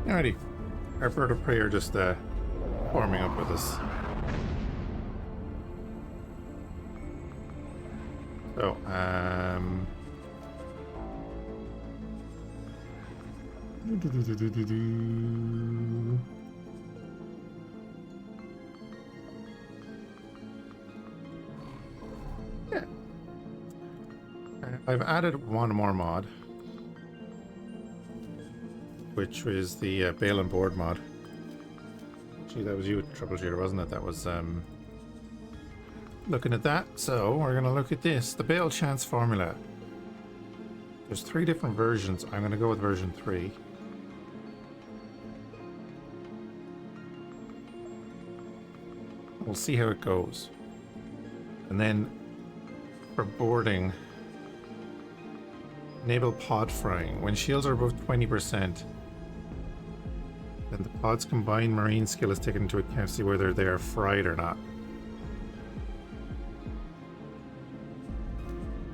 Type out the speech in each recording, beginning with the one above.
Alrighty. Our bird of prey are just forming up with us. So, yeah. I've added one more mod, which was the Bail on Board mod. Gee, that was you, Troubleshooter, wasn't it? That was looking at that. So we're going to look at this, the Bail Chance formula. There's 3 different versions. I'm going to go with version 3. We'll see how it goes. And then for boarding, Naval pod frying. When shields are above 20%, then the pod's combined marine skill is taken into account to see whether they are fried or not.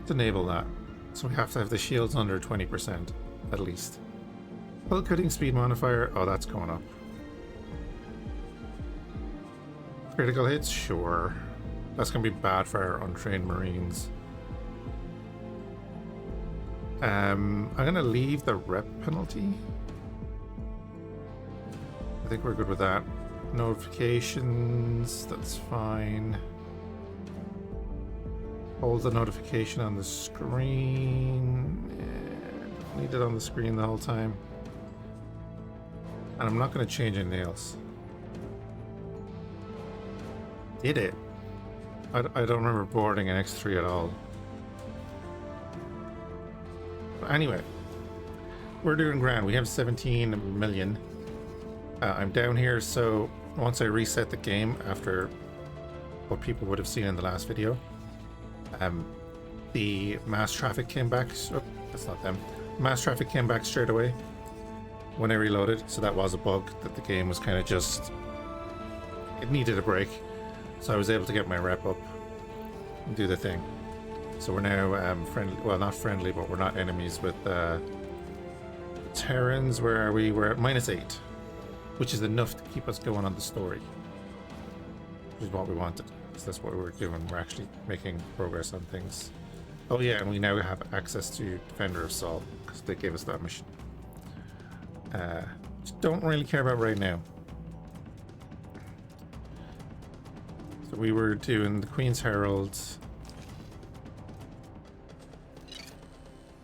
To enable that, so we have to have the shields under 20% at least. Hull cutting speed modifier, oh, that's going up. Critical hits, sure. That's going to be bad for our untrained marines. I'm going to leave the rep penalty. I think we're good with that. Notifications, that's fine. Hold the notification on the screen. Yeah, don't need it on the screen the whole time. And I'm not going to change anything else. Did it? I don't remember boarding an X3 at all. But anyway, we're doing grand. We have 17 million. I'm down here, so once I reset the game after what people would have seen in the last video, the mass traffic came back. Oh, that's not them. Mass traffic came back straight away when I reloaded, so that was a bug that the game was kind of just, it needed a break. So I was able to get my rep up and do the thing. So we're now friendly, well, not friendly, but we're not enemies with Terrans. Where are we? We're at -8, which is enough to keep us going on the story, which is what we wanted. So that's what we're doing. We're actually making progress on things. Oh yeah, and we now have access to Defender of Sol because they gave us that mission. Just don't really care about right now. So we were doing the Queen's Heralds.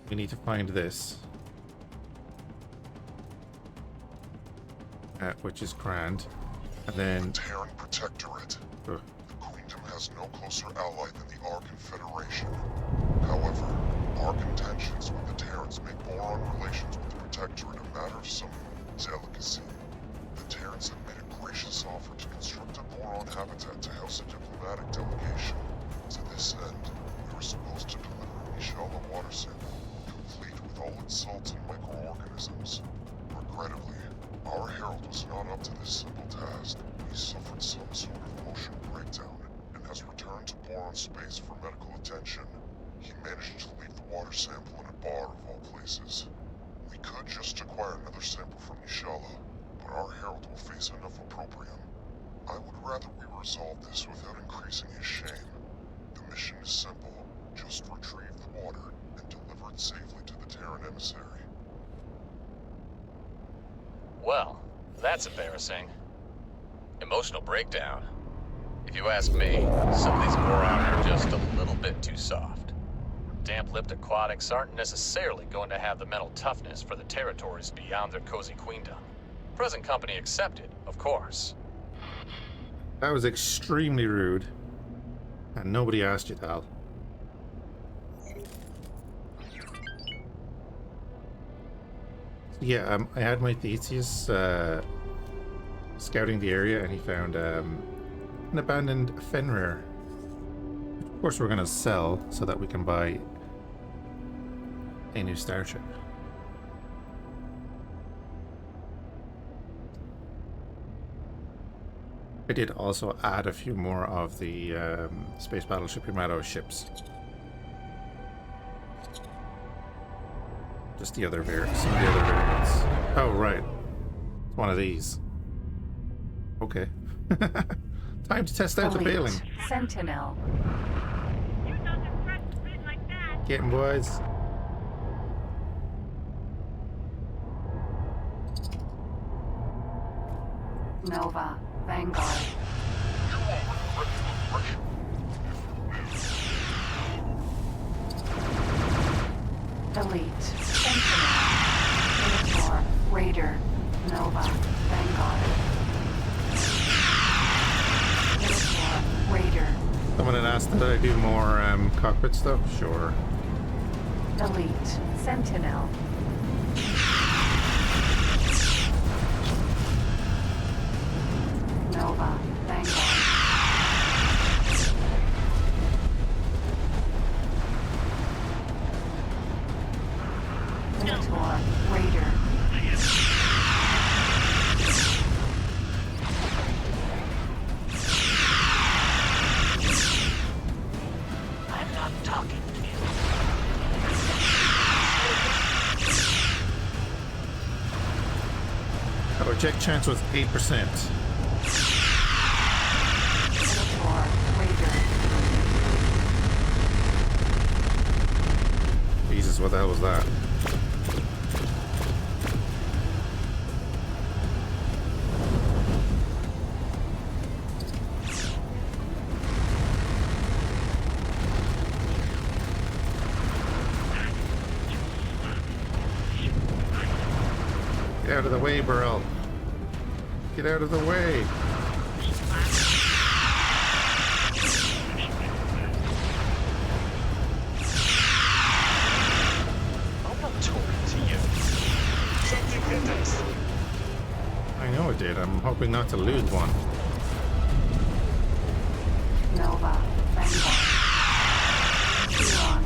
We need to find this, which is grand, and then the Terran Protectorate. The Queendom has no closer ally than the Ark Confederation. However, our contentions with the Terrans make Boron relations with the Protectorate a matter of some delicacy. The Terrans have made a gracious offer to construct a Boron habitat to house a diplomatic delegation. To this end, we were supposed to deliver Inshallah water sample, complete with all its salts and microorganisms. Regrettably, our Herald was not up to this simple task. He suffered some sort of motion breakdown and has returned to Boron space for medical attention. He managed to leave the water sample in a bar of all places. We could just acquire another sample from Inshallah, but our Herald will face enough opprobrium. I would rather we resolve this without increasing his shame. The mission is simple. Just retrieve the water and deliver it safely to the Terran emissary. Well, that's embarrassing. Emotional breakdown. If you ask me, some of these Boron are just a little bit too soft. Damp-lipped aquatics aren't necessarily going to have the mental toughness for the territories beyond their cozy queendom. Present company accepted, of course. that was extremely rude, and nobody asked you, Tal. Yeah, I had my Theseus scouting the area, and he found an abandoned Fenrir. Of course, we're going to sell so that we can buy a new starship. I did also add a few more of the Space Battleship Yamato ships. Just the other some of the other variants. Oh, right. One of these. Okay. Time to test out the Elite. bailing. Sentinel. Get 'em, boys. Nova. Vanguard. Elite. Sentinel. Minotaur. Raider. Nova. Vanguard. Minotaur. Raider. Someone had asked that I do more cockpit stuff. Sure. Elite. Sentinel. Nova. Vanguard. Minotaur. Raider. I'm not talking to you. Our eject chance was 8%. Minotaur. Raider. Jesus, what the hell was that? Get out of the way, Burrell. Get out of the way. I'm not talking to you. Something hit us. I know it did. I'm hoping not to lose one. Nova. Vanguard. Huron.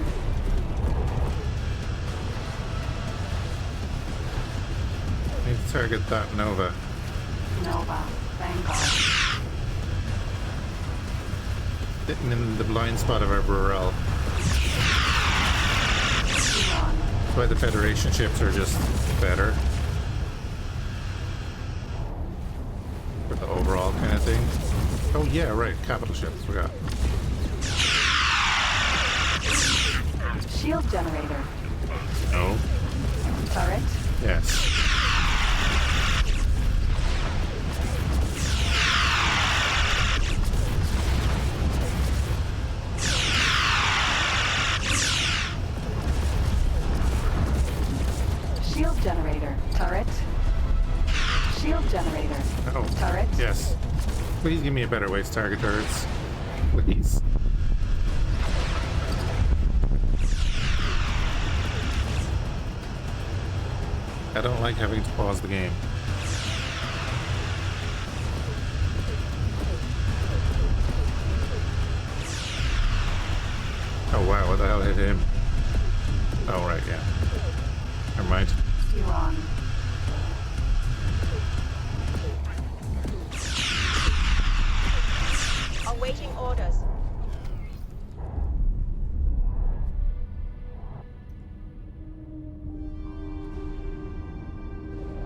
I need to target that Nova. Nova. Vanguard. Sitting in the blind spot of our Burrell. Huron. That's why the Federation ships are just better. For the overall kind of thing. Oh yeah, right. Capital ships. Forgot. Shield generator. No. Turret. Yes. Shield generator. Turret. Shield generator. Oh. Turret. Yes. Please give me a better way to target turrets. Please. I don't like having to pause the game. Oh wow, what the hell hit him? Oh right, yeah. Never mind. Huron. Awaiting orders.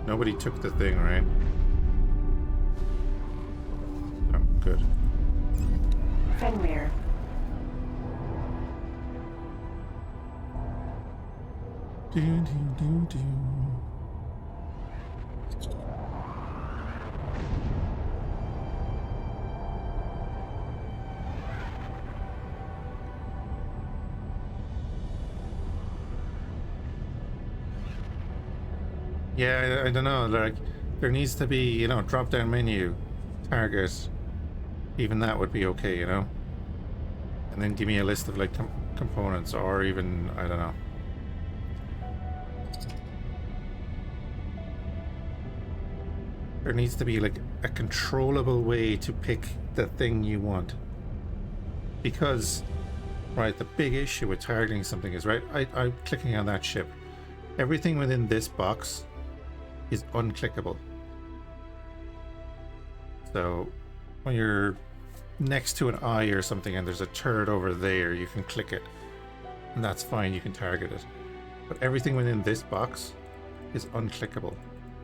Nobody took the thing, right? Oh, good. Fenrir. Do, do, do, do. Yeah, I don't know, like, there needs to be, you know, drop down menu, target, even that would be okay, you know? And then give me a list of, like, components, or even, I don't know. There needs to be, like, a controllable way to pick the thing you want. Because, right, the big issue with targeting something is, right, I'm clicking on that ship. Everything within this box is unclickable. So when you're next to an eye or something and there's a turret over there, you can click it and that's fine, you can target it. But everything within this box is unclickable.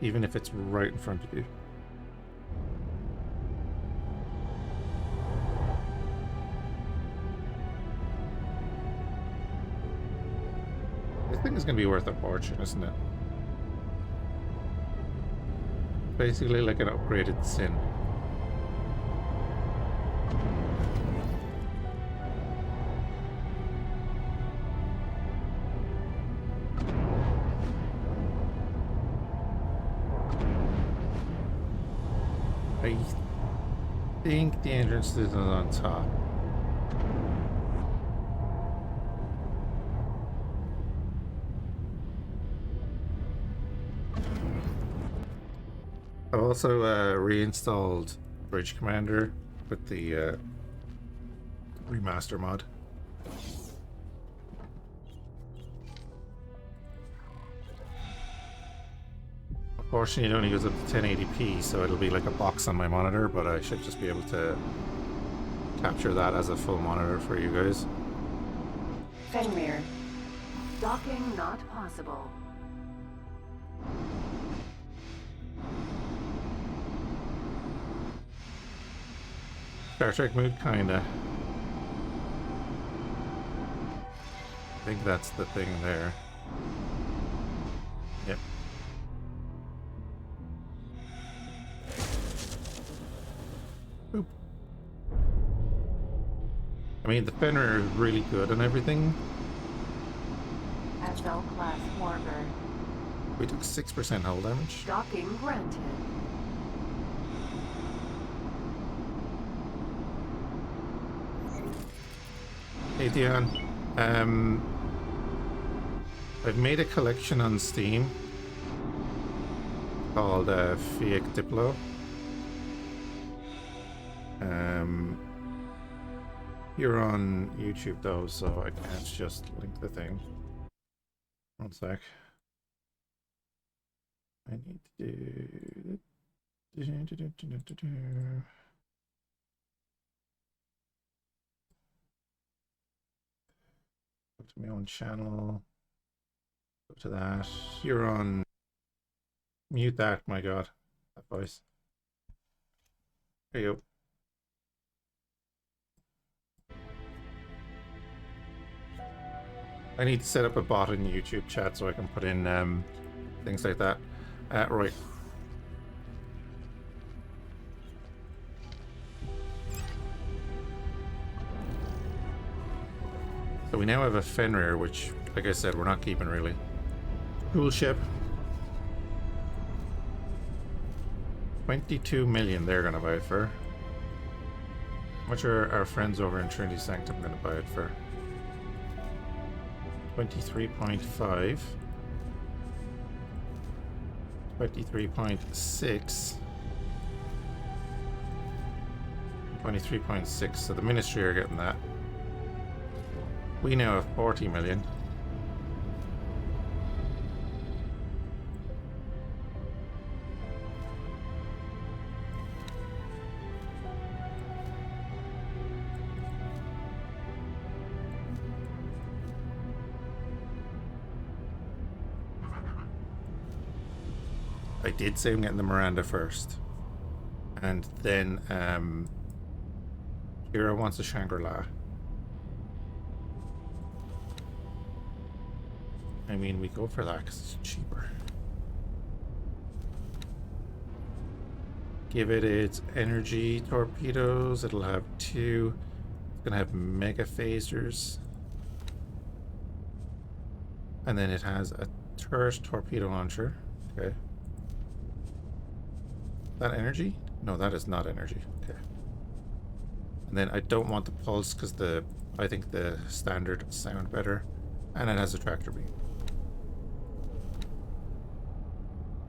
even if it's right in front of you. This thing is going to be worth a fortune, isn't it? Basically like an upgraded Sin. I think the entrance is on top. I've also reinstalled Bridge Commander with the remaster mod. Unfortunately, it only goes up to 1080p, so it'll be like a box on my monitor, but I should just be able to capture that as a full monitor for you guys. Fenrir. Docking not possible. Star Trek mood, kinda. I think that's the thing there. Yep. Boop. I mean, the Fenrir is really good and everything. SL class warbird. We took 6% hull damage. Docking granted. Hey Dion, I've made a collection on Steam called Fhiachs Diplo. You're on YouTube though, so I can't just link the thing. One sec. I need to do. Go to my own channel. Go to that. You're on. Mute that, my god. That voice. There you go. I need to set up a bot in YouTube chat so I can put in things like that. Right. So we now have a Fenrir, which, like I said, we're not keeping really. Cool ship. 22 million they're gonna buy it for. How much are our friends over in Trinity Sanctum gonna buy it for? 23.5. 23.6. 23.6, so the ministry are getting that. We now have 40 million. I did say I'm getting the Miranda first. And then Kira wants a Shangri-La. I mean, we go for that because it's cheaper. Give it its energy torpedoes. It'll have 2. It's gonna have mega phasers. And then it has a turret torpedo launcher. Okay. That energy? No, that is not energy. Okay. And then I don't want the pulse because I think the standard sound better. And it has a tractor beam.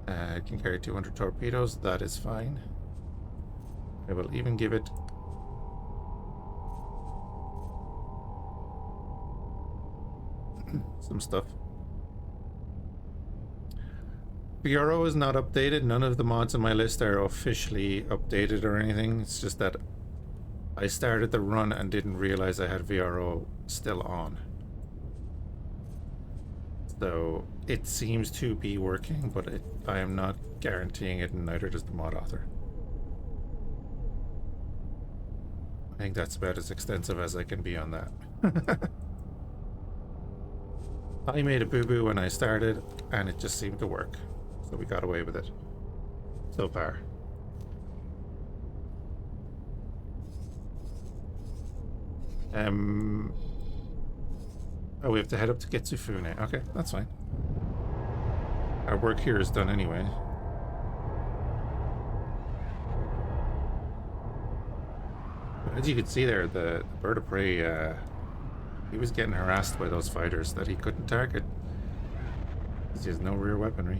It can carry 200 torpedoes. That is fine. I will even give it some stuff. VRO is not updated. None of the mods on my list are officially updated or anything. It's just that I started the run and didn't realize I had VRO still on. So it seems to be working, but I am not guaranteeing it, and neither does the mod author. I think that's about as extensive as I can be on that. I made a boo-boo when I started, and it just seemed to work. So we got away with it. So far. Oh, we have to head up to Getsufune. Okay, that's fine. Our work here is done anyway. As you can see there, the bird of prey, he was getting harassed by those fighters that he couldn't target. He has no rear weaponry.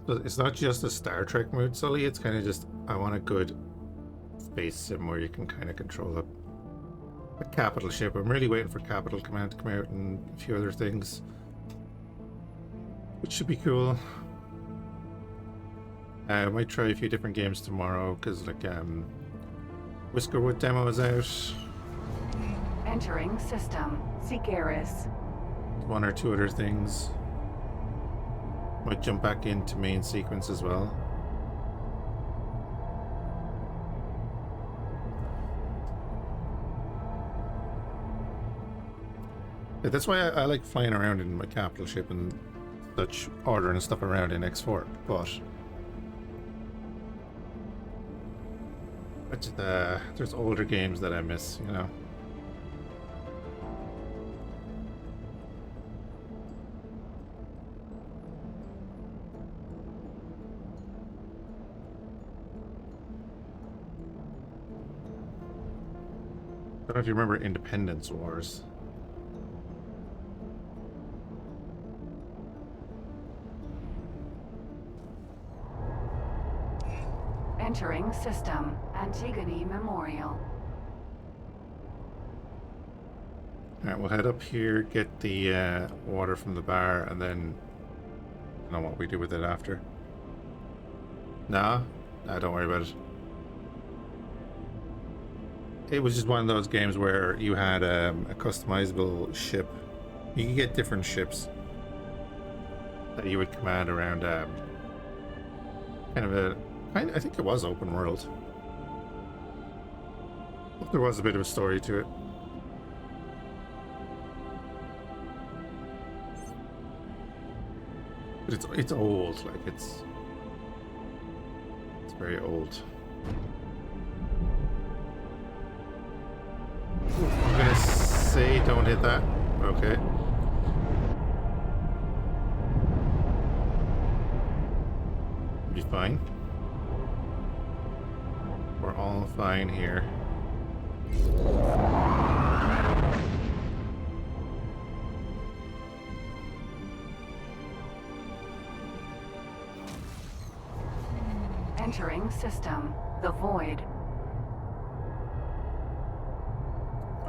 So it's not just a Star Trek mood, Sully. It's kind of just, I want a good space sim where you can kind of control a capital ship. I'm really waiting for Capital Command to come out and a few other things, which should be cool. I might try a few different games tomorrow because, like, Whiskerwood demo is out. Entering system. Seek Eris. One or two other things. Might jump back into main sequence as well. Yeah, that's why I like flying around in my capital ship and such, ordering stuff around in X4, but there's older games that I miss, you know. I don't know if you remember Independence Wars. Entering system. Antigone Memorial. Alright, we'll head up here, get the water from the bar, and then I don't know what we do with it after. Nah, don't worry about it. It was just one of those games where you had a customizable ship. You could get different ships that you would command around I think it was open world. There was a bit of a story to it. But it's old, like it's very old. I'm gonna say don't hit that. Okay. Be fine. We're all fine here. Entering system. The Void.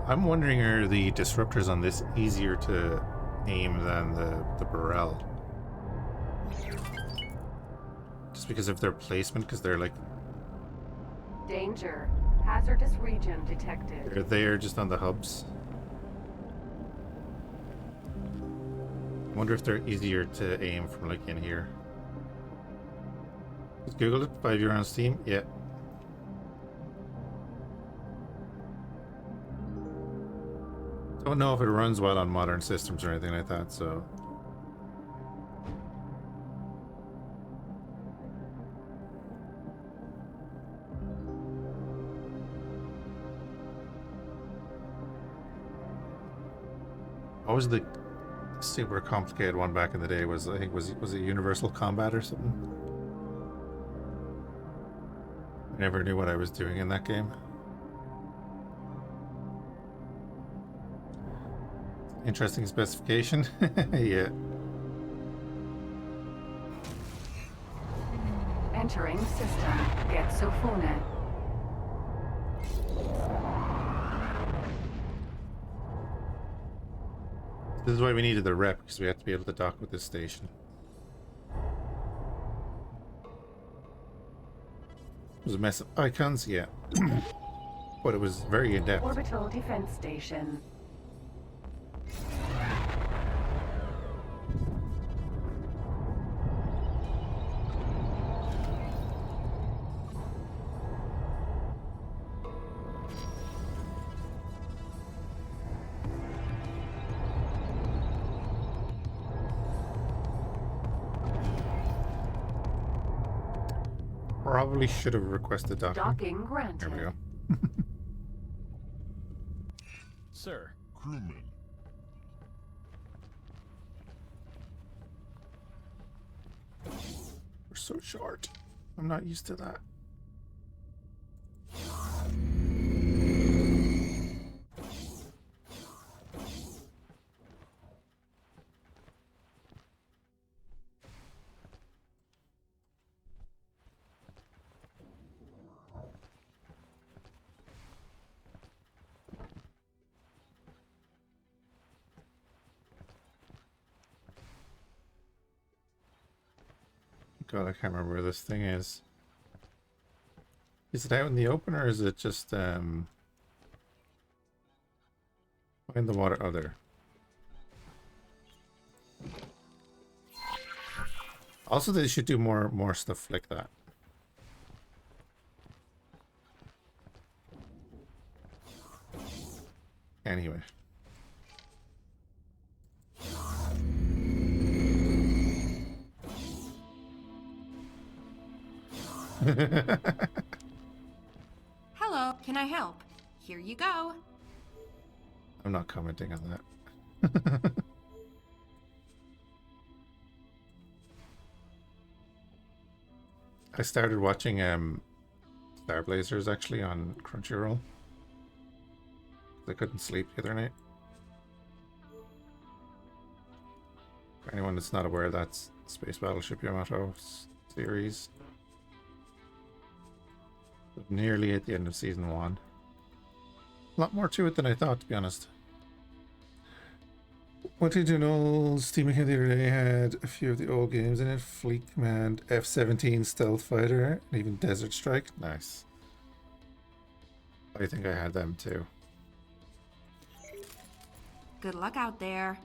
I'm wondering, are the disruptors on this easier to aim than the Burrell? Just because of their placement, because they're like... Danger. Hazardous region detected. They're there just on the hubs. I wonder if they're easier to aim from like in here. Just Google it, 5 year on Steam. Yeah. Don't know if it runs well on modern systems or anything like that, so... What was the super complicated one back in the day? Was I think was it Universal Combat or something? I never knew what I was doing in that game. Interesting specification. Yeah. Entering system. Get Sofune. This is why we needed the rep, because we had to be able to dock with this station. It was a mess of icons, yeah. But it was very in-depth. Orbital defense station. Probably should have requested docking. Docking granted. There we go. Sir. Crewman, We're so short. I'm not used to that. God, I can't remember where this thing is. Is it out in the open or is it just in the water? Oh, there. Also, they should do more stuff like that. Anyway. Hello, can I help? Here you go. I'm not commenting on that. I started watching Star Blazers actually on Crunchyroll. I couldn't sleep the other night. For anyone that's not aware, that's Space Battleship Yamato series. Nearly at the end of season 1. A lot more to it than I thought, to be honest. What did you know? Steam account the other day had a few of the old games in it. Fleet Command, F-17 Stealth Fighter, and even Desert Strike. Nice. I think I had them too. Good luck out there.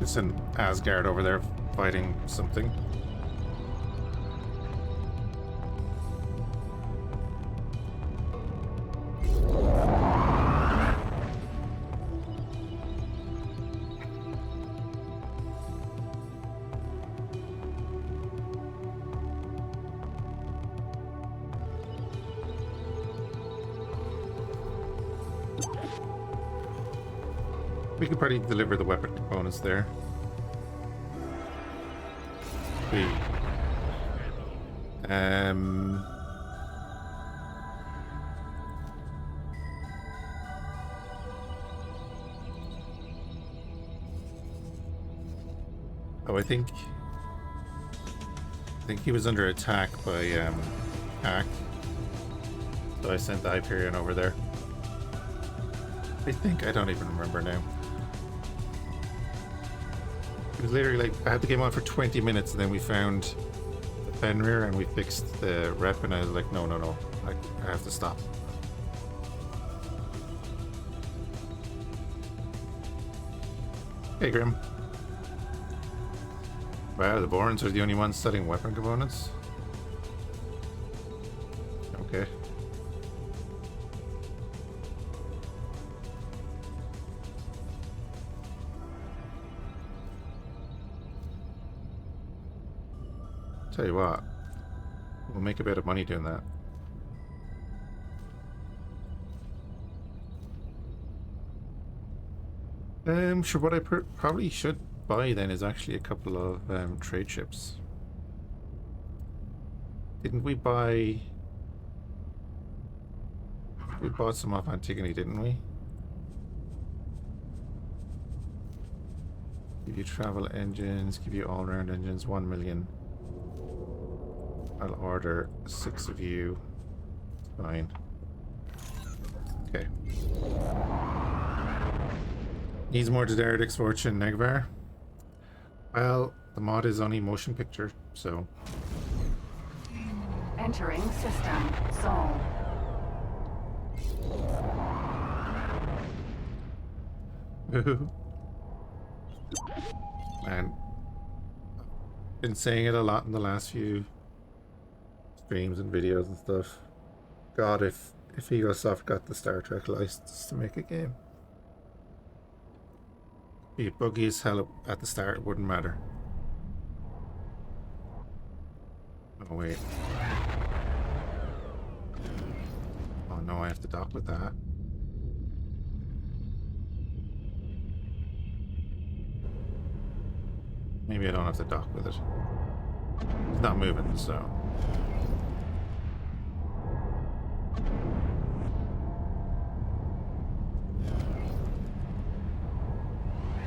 It's an Asgard over there fighting something. We could probably deliver the weapon components there. Oh, I think he was under attack by Kha'ak. So I sent the Hyperion over there. I don't even remember now. It was literally like, I had the game on for 20 minutes and then we found the Fenrir and we fixed the rep and I was like, no, I have to stop. Hey, Grim. Wow, the Borans are the only ones selling weapon components? Okay. Tell you what, we'll make a bit of money doing that. Sure, what I probably should buy then is actually a couple of trade ships. Didn't we buy... We bought some off Antigone, didn't we? Give you travel engines, give you all-round engines, 1 million. I'll order 6 of you. Fine. Okay. Needs more Daedric Fortune, Negvar. Well, the mod is only motion picture, so... Entering system. Sol. Man. Been saying it a lot in the last few streams and videos and stuff. God, if Egosoft got the Star Trek license to make a game. Be buggy as hell at the start, it wouldn't matter. Oh wait. Oh no, I have to dock with that. Maybe I don't have to dock with it. It's not moving, so...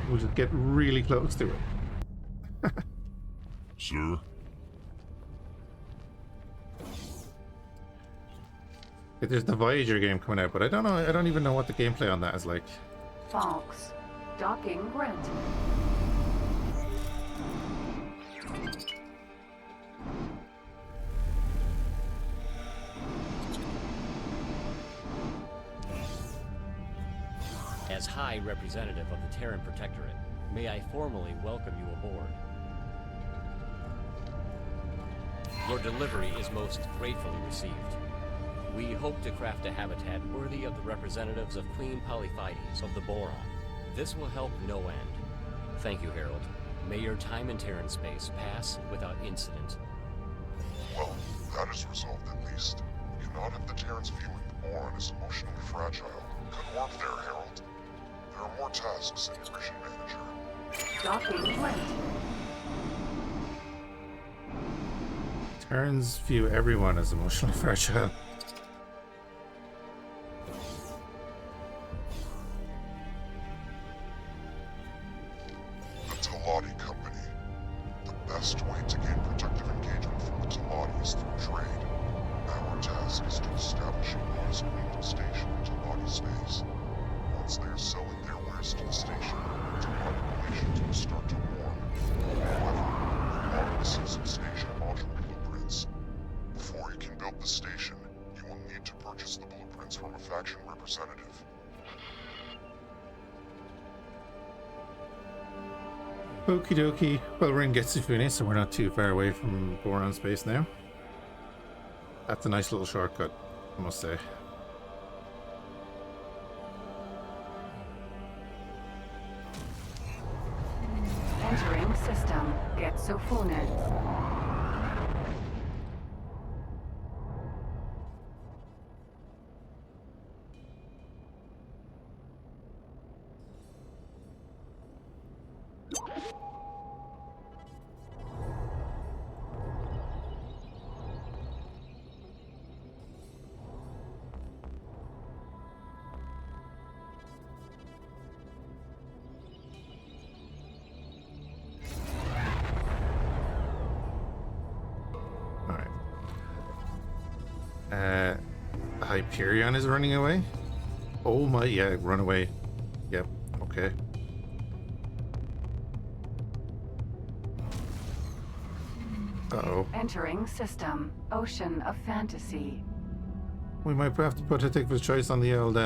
We'll just get really close to it. Sir? There's the Voyager game coming out, but I don't know. I don't even know what the gameplay on that is like. Fhiachs. Docking granted. As High Representative of the Terran Protectorate, may I formally welcome you aboard. Your delivery is most gratefully received. We hope to craft a habitat worthy of the representatives of Queen Polyphides of the Boron. This will help no end. Thank you, Herald. May your time in Terran space pass without incident. Well, that is resolved at least. We cannot have the Terrans viewing the Boron as emotionally fragile. Good work there, Herald. There are more tasks in your mission manager. Docking granted. Terrans view everyone as emotionally fragile. The Talati Company. The best way to gain protective engagement from the Talati is through trade. Our task is to establish a modest quantum station in Talati space. Once they are selling their wares to the station, Talati relations will start to warm. However, we want to see some station module blueprints. Before you can build the station, you will need to purchase the blueprints from a faction representative. Okie dokie. Well, we're in Getsufune, so we're not too far away from Boron space now. That's a nice little shortcut, I must say. Entering system. Getsufune. Hyperion is running away? Oh my, yeah, run away. Yep, okay. Uh-oh. Entering system. Ocean of fantasy. We might have to put a tick for choice on the old,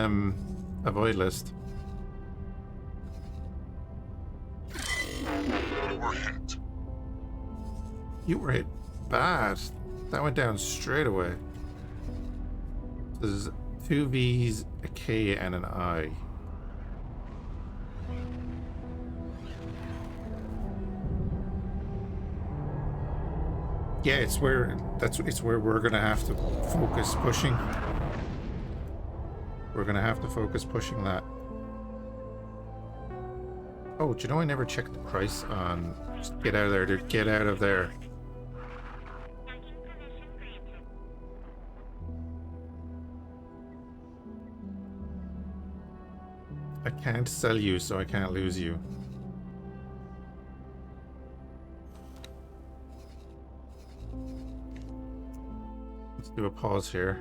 avoid list. We're hit. You were hit bad. That went down straight away. There's 2 V's, a K, and an I. Yeah, it's where we're gonna have to focus pushing. We're gonna have to focus pushing that. Oh, do you know I never checked the price on... Just get out of there, dude. Get out of there. I can't sell you, so I can't lose you. Let's do a pause here.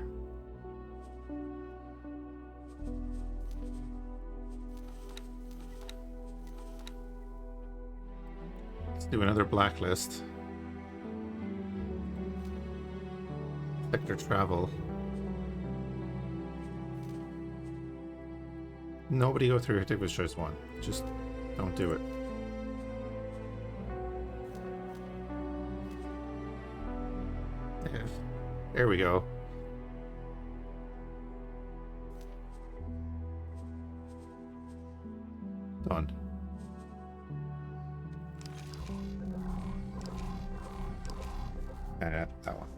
Let's do another blacklist. Sector travel. Nobody go through Activist Choice 1. Just don't do it. Yeah. There we go. Done. That one.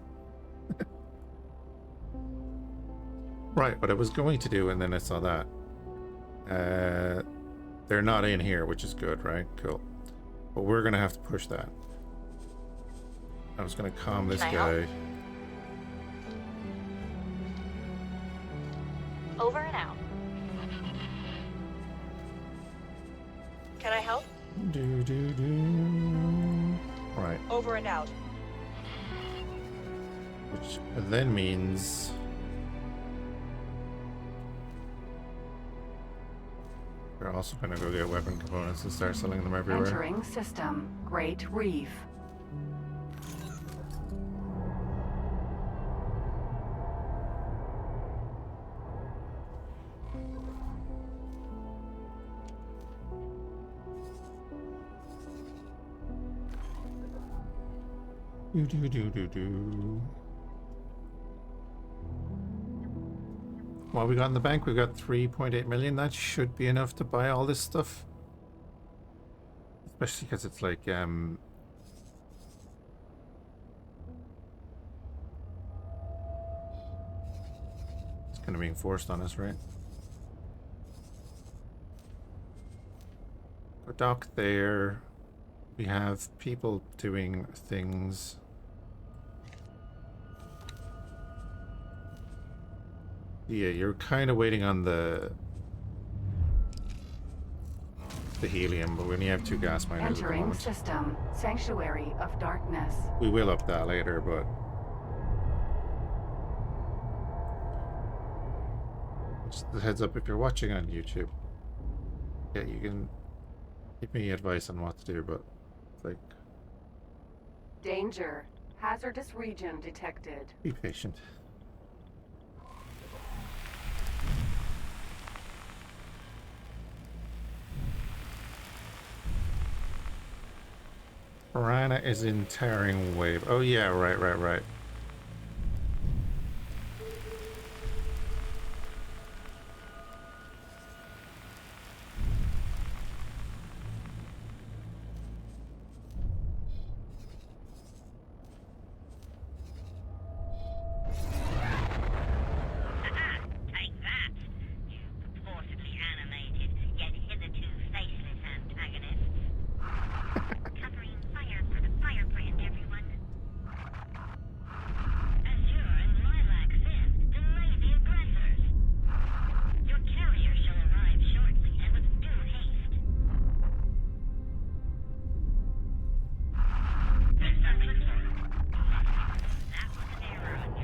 Right, what I was going to do, and then I saw that. They're not in here, which is good, right? Cool. But we're gonna have to push that. I was gonna calm this guy. Over and out. Can I help? Right. Over and out. Which then means... We're also gonna go get weapon components and start selling them everywhere. Entering system. Great Reef. What we got in the bank? We've got 3.8 million. That should be enough to buy all this stuff. Especially because it's like, it's kind of being forced on us, right? Go dock there. We have people doing things. Yeah, you're kind of waiting on the helium, but we only have 2 gas miners at the Entering moment. system. Sanctuary of Darkness. We will up that later, but just a heads up if you're watching on YouTube. Yeah, you can give me advice on what to do, but like, Danger. Hazardous region detected. be patient. Piranha is in tearing wave. Oh yeah, right.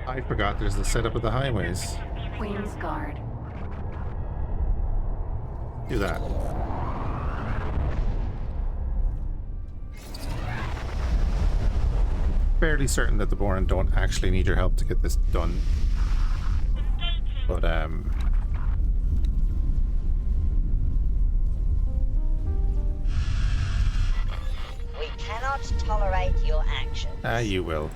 I forgot there's the setup of the highways. Queen's Guard. Do that. Fairly certain that the Boran don't actually need your help to get this done. But we cannot tolerate your actions. operations. You will.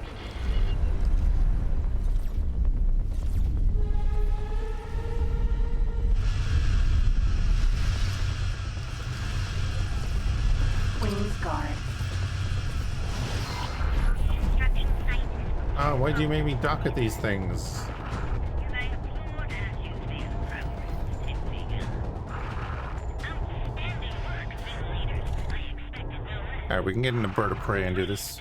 Queen's Guard. Oh, why do you make me dock at these things? Alright, we can get in a bird of prey and do this.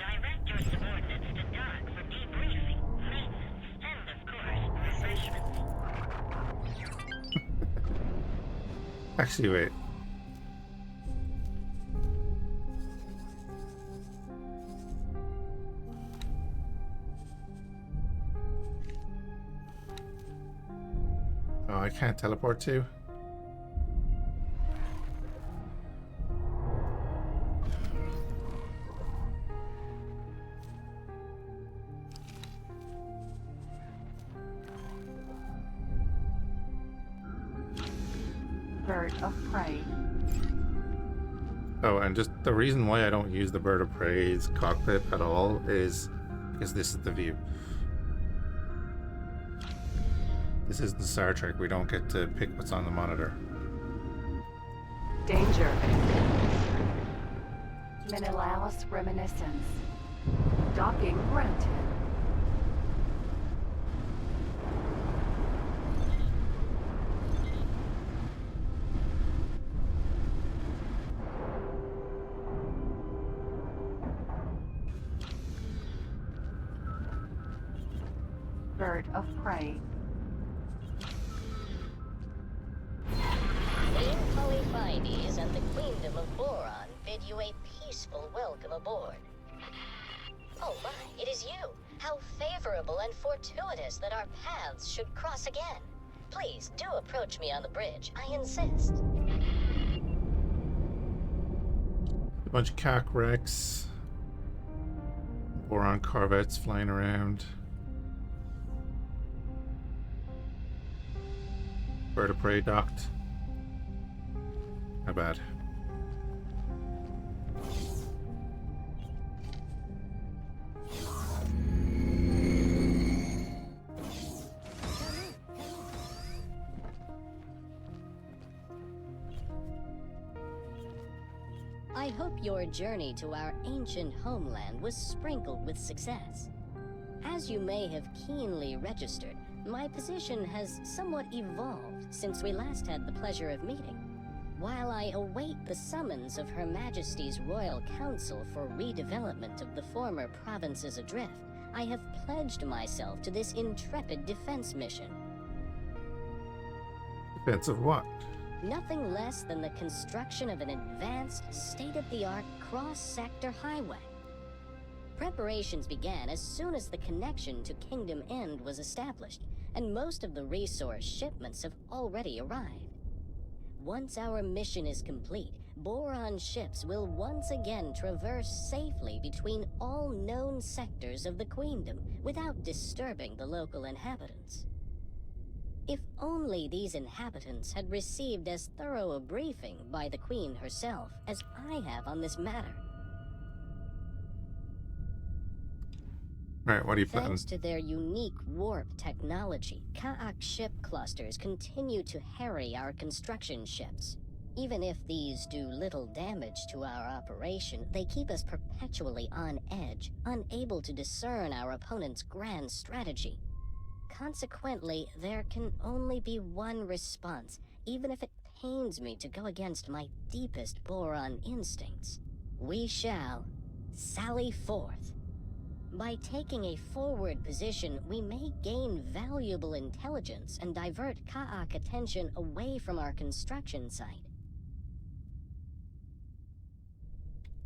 Actually, wait. Oh, I can't teleport to. Bird of Prey. Oh, and just the reason why I don't use the bird of prey's cockpit at all is because this is the view. This isn't Star Trek. We don't get to pick what's on the monitor. Danger. Menelaus Reminiscence. Docking granted. Bird of Prey. Queen Polyphides and the Queendom of Boron bid you a peaceful welcome aboard. Oh my, it is you! How favorable and fortuitous that our paths should cross again. Please do approach me on the bridge, I insist. A bunch of Kha'ak wrecks. Boron corvettes flying around. Bird of prey docked. Not bad. I hope your journey to our ancient homeland was sprinkled with success. As you may have keenly registered, my position has somewhat evolved since we last had the pleasure of meeting. While I await the summons of Her Majesty's Royal Council for redevelopment of the former provinces adrift, I have pledged myself to this intrepid defense mission. Defense of what? Nothing less than the construction of an advanced, state-of-the-art cross-sector highway. Preparations began as soon as the connection to Kingdom End was established, and most of the resource shipments have already arrived. Once our mission is complete, Boron ships will once again traverse safely between all known sectors of the Queendom without disturbing the local inhabitants. If only these inhabitants had received as thorough a briefing by the Queen herself as I have on this matter. Alright, what are you planning? Thanks to their unique warp technology, Kha'ak ship clusters continue to harry our construction ships. Even if these do little damage to our operation, they keep us perpetually on edge, unable to discern our opponent's grand strategy. Consequently, there can only be one response, even if it pains me to go against my deepest Boron instincts. We shall sally forth. By taking a forward position, we may gain valuable intelligence and divert Kha'ak attention away from our construction site.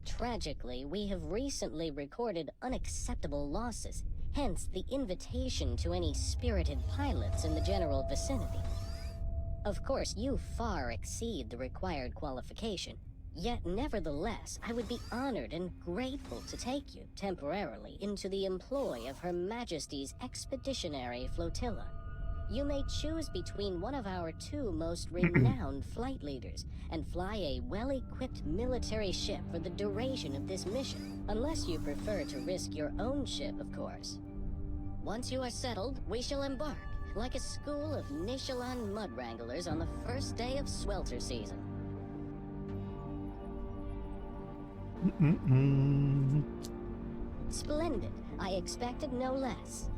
Tragically, we have recently recorded unacceptable losses, hence the invitation to any spirited pilots in the general vicinity. Of course, you far exceed the required qualification. Yet, nevertheless, I would be honored and grateful to take you, temporarily, into the employ of Her Majesty's Expeditionary Flotilla. You may choose between one of our 2 most renowned flight leaders and fly a well-equipped military ship for the duration of this mission, unless you prefer to risk your own ship, of course. Once you are settled, we shall embark, like a school of Nishalan mud wranglers on the first day of swelter season. Splendid. I expected no less.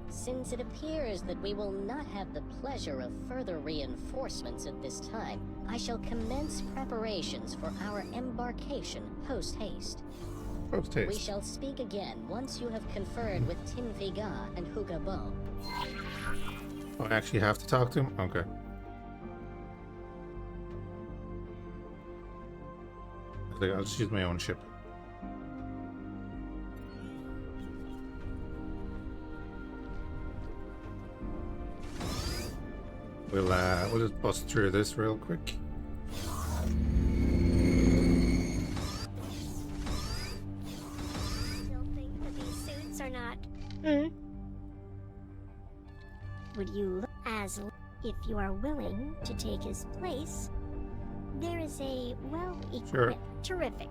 Since it appears that we will not have the pleasure of further reinforcements at this time, I shall commence preparations for our embarkation post-haste. Post-haste. We shall speak again once you have conferred with Tinfiga and Hukabo. Oh, I actually have to talk to him? Okay. I'll just use my own ship. We'll just bust through this real quick. Still think that these suits are not. Would you look as if you are willing to take his place? There is a well-equipped. Sure. Terrific.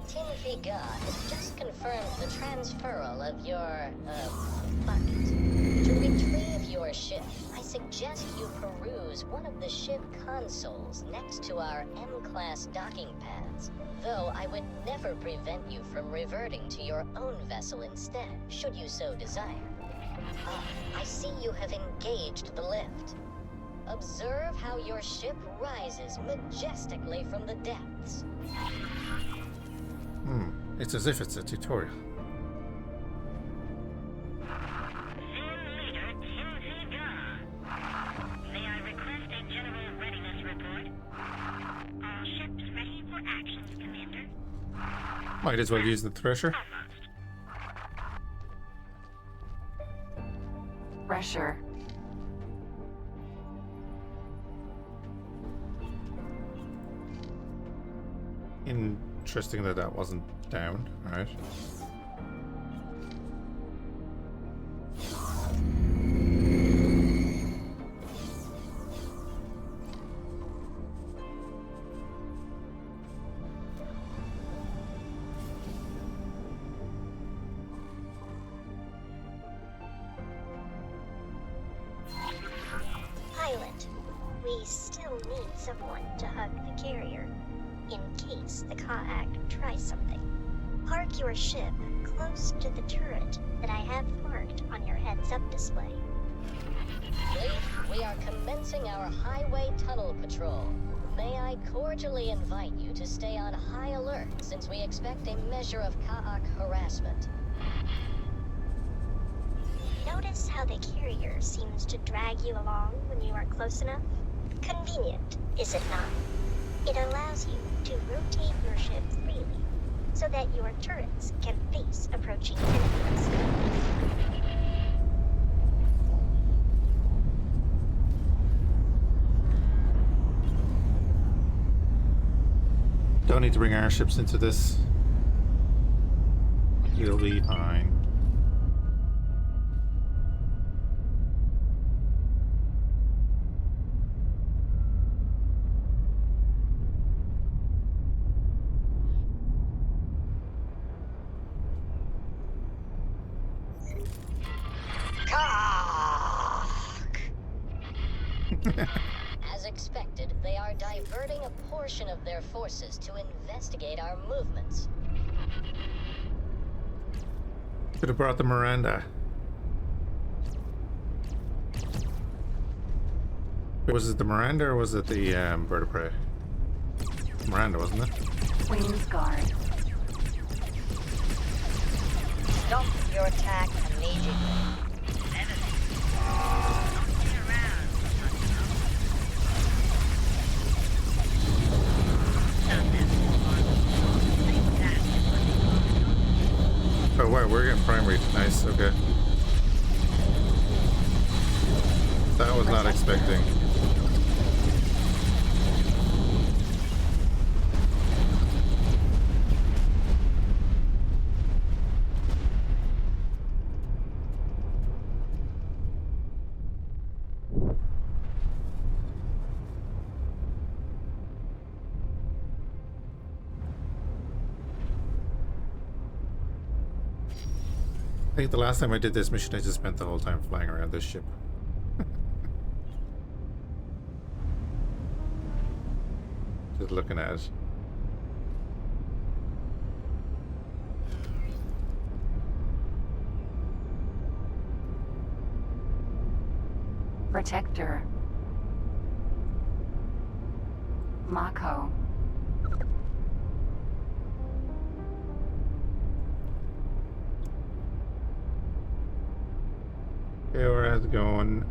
Tinfiga has just confirmed the transferal of your, bucket. To retrieve your ship, I suggest you peruse one of the ship consoles next to our M-class docking pads, though I would never prevent you from reverting to your own vessel instead, should you so desire. I see you have engaged the lift. Observe how your ship rises majestically from the depths. It's as if it's a tutorial. Leader may I request a general readiness report? All ships ready for action, Commander. Might as well use the thresher. Pressure. Interesting that that wasn't down. Alright. Pilot, we still need someone to hug the carrier, in case the Kha'ak tries something. Park your ship close to the turret that I have marked on your heads-up display. Fleet, we are commencing our highway tunnel patrol. May I cordially invite you to stay on high alert since we expect a measure of Kha'ak harassment. Notice how the carrier seems to drag you along when you are close enough? Convenient, is it not? It allows you to rotate your ship freely, so that your turrets can face approaching enemies. Don't need to bring our ships into this. We'll be fine. As expected, they are diverting a portion of their forces to investigate our movements. Could have brought the Miranda. Was it the Miranda or was it the bird of prey? Miranda, wasn't it? Queen's Guard. Stop your attack immediately. Oh wow, we're getting primary. Nice, okay. That was not expecting. think the last time I did this mission, I just spent the whole time flying around this ship. Just looking at it. Protector. Mako. Okay, where's it going?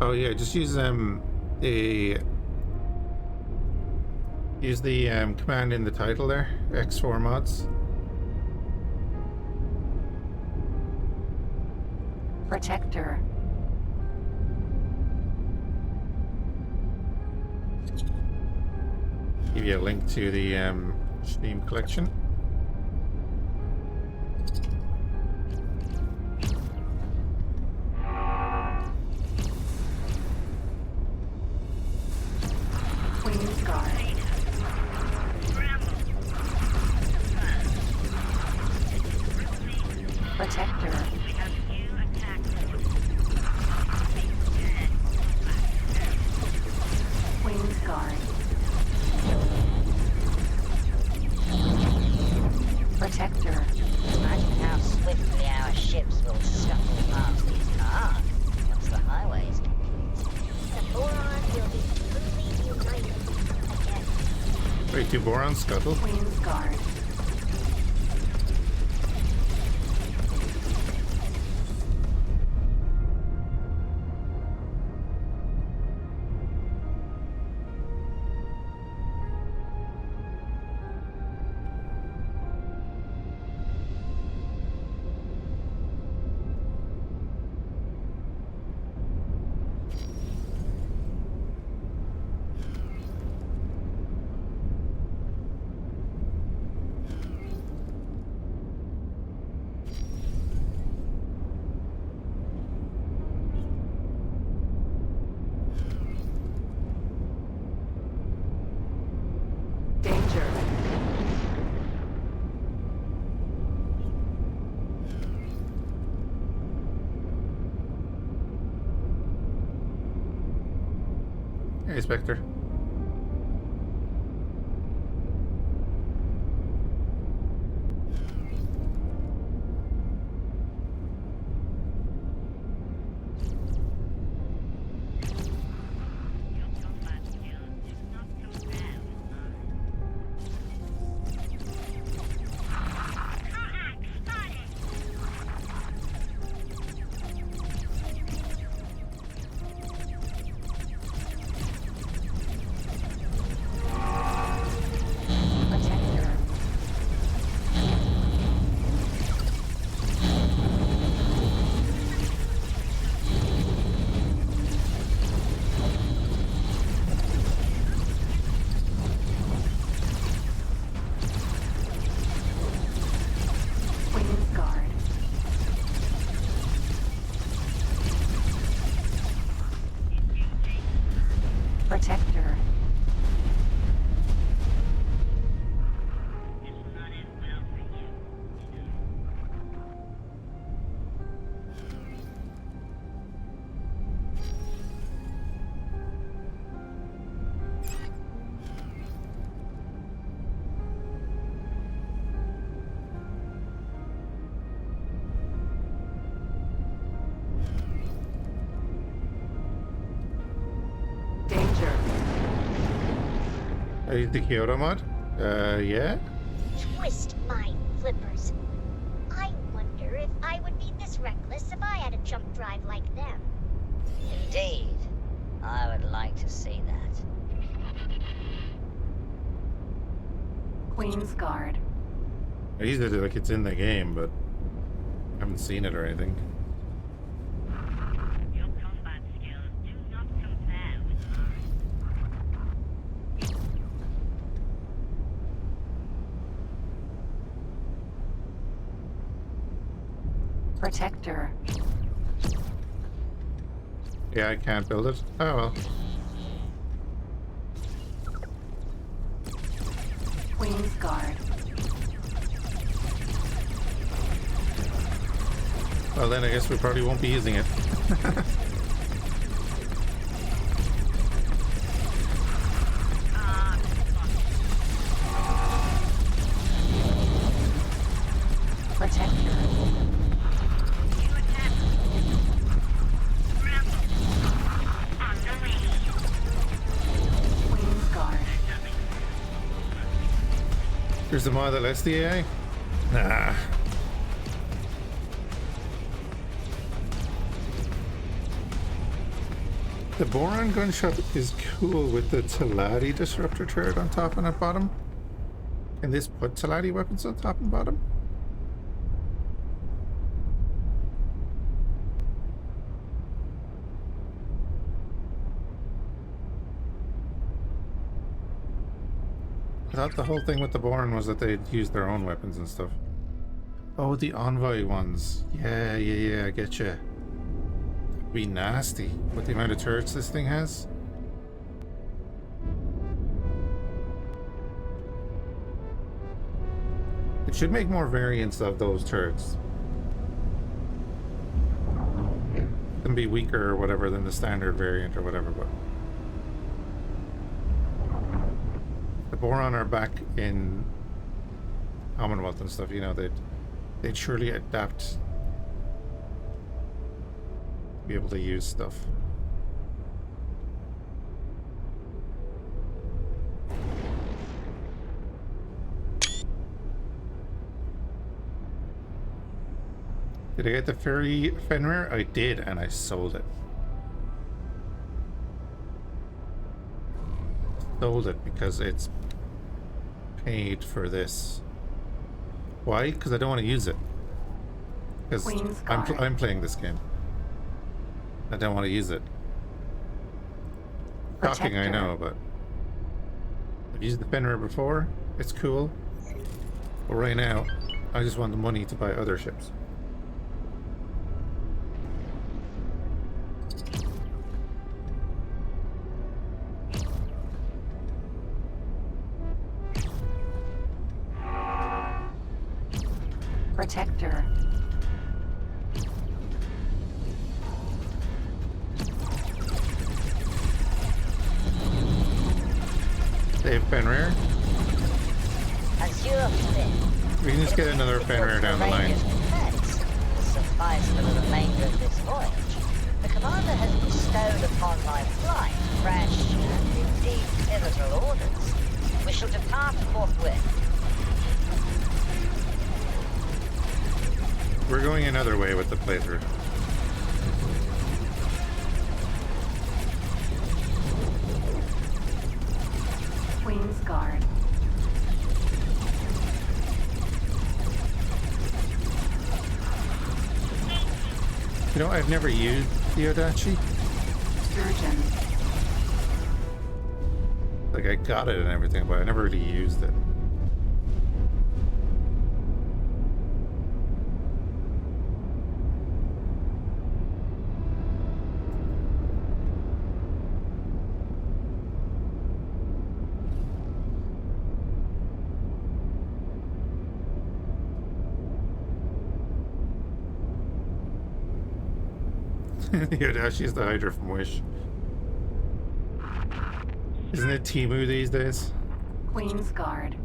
Oh yeah, just use the command in the title there, X4 mods. Protector. Give you a link to the Steam collection. Queen's Guard. Protector. Queen's Guard. Protector. Imagine how swiftly our ships will scuffle past these Kha'ak once the highways. The Boron will be truly united again. Wait, do Boron scuttle? Queen's Guard. Hey, Spectre. Protector. The Kyoto mod? Yeah? Twist my flippers. I wonder if I would be this reckless if I had a jump drive like them. Indeed. I would like to see that. Queen's Guard. I used it like it's in the game, but I haven't seen it or anything. Your combat skills do not compare with mine. Protector. Yeah, I can't build it. Oh well. Queen's Guard. Well then I guess we probably won't be using it. Protector. Queen's Guard. There's the mod that lets the AI? Nah. The Boron gunshot is cool with the Talati disruptor turret on top and at bottom. Can this put Talati weapons on top and bottom? I thought the whole thing with the Boron was that they'd use their own weapons and stuff. Oh, the Envoy ones. Yeah, I get you. Be nasty with the amount of turrets this thing has. It should make more variants of those turrets. Them be weaker or whatever than the standard variant or whatever, but the Boron are back in Commonwealth and stuff, you know, they'd surely adapt be able to use stuff. Did I get the fairy Fenrir? I did, and I sold it. Sold it because it's paid for this. Why? Because I don't want to use it. Because I'm playing this game. I don't want to use it. Shocking, I know, but I've used the Fenrir before. It's cool. But right now, I just want the money to buy other ships. Protector. Save Fenrir. As you're fit, We can just get another Fenrir down the line. will suffice for the remainder of this voyage. The commander has bestowed upon my flight fresh and indeed pivotal orders. We shall depart forthwith. We're going another way with the playthrough. Queen's Guard. You know, I've never used the Odachi. Surgeon. Like, I got it and everything, but I never really used it. Yeah, she's the Hydra from Wish. Isn't it Timu these days? Queen's Guard.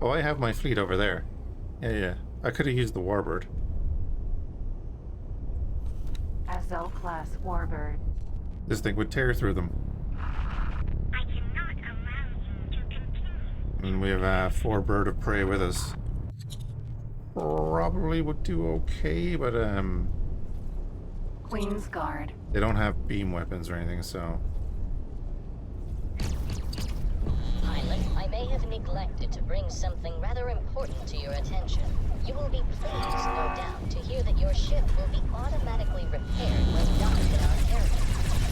Oh, I have my fleet over there. Yeah, yeah. I could have used the Warbird. SL-class Warbird. This thing would tear through them. I cannot allow you to continue. And we have 4 bird of prey with us. Probably would do okay, but Queen's Guard. they don't have beam weapons or anything, so Pilot, I may have neglected to bring something rather important to your attention. You will be pleased, no doubt, to hear that your ship will be automatically repaired when docked in our area.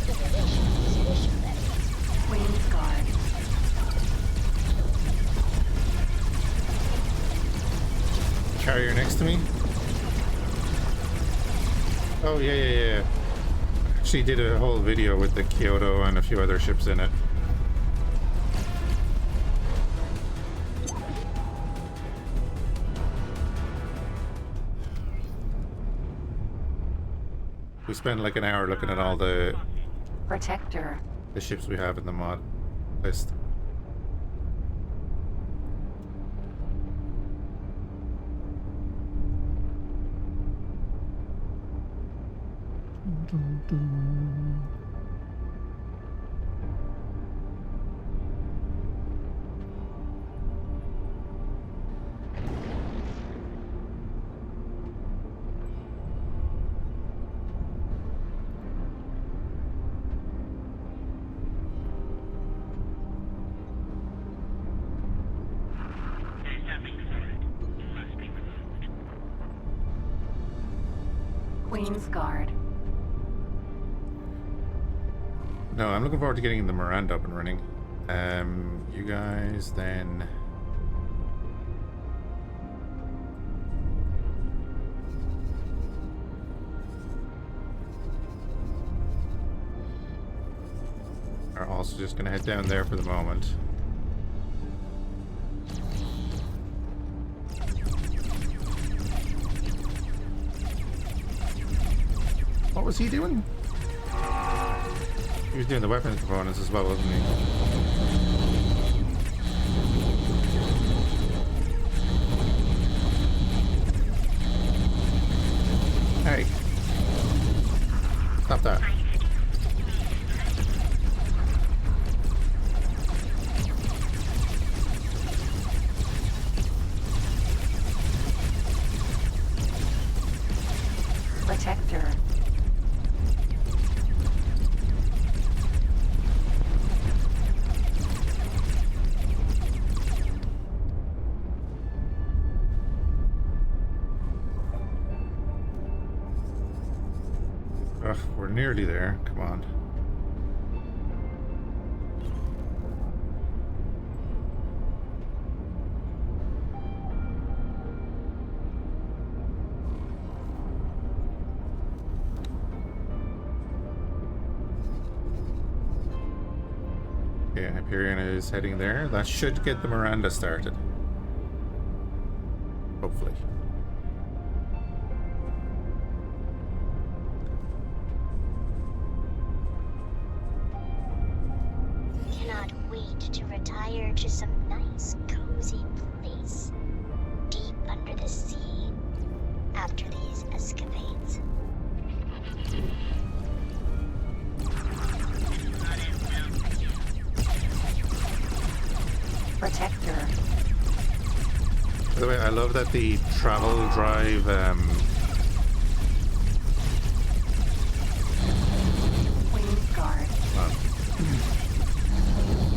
The duration of this mission, that is. Queen's Guard. carrier next to me. Oh yeah, yeah, yeah. She did a whole video with the Kyoto and a few other ships in it. We spent like an hour looking at all the Protector. ships we have in the mod list. There's nothing for it. You must be removed. Queen's Guard. No, I'm looking forward to getting the Miranda up and running. You guys then. Are also just gonna head down there for the moment. What was he doing? He was doing the weapons components as well, wasn't he? Hey. Stop that. Protector. Ugh, we're nearly there. Come on. Okay, Hyperion is heading there. That should get the Miranda started. Hopefully. Cannot wait to retire to some nice, cozy place deep under the sea after these escapades. Protector. By the way, I love that the travel drive Queen's Guard.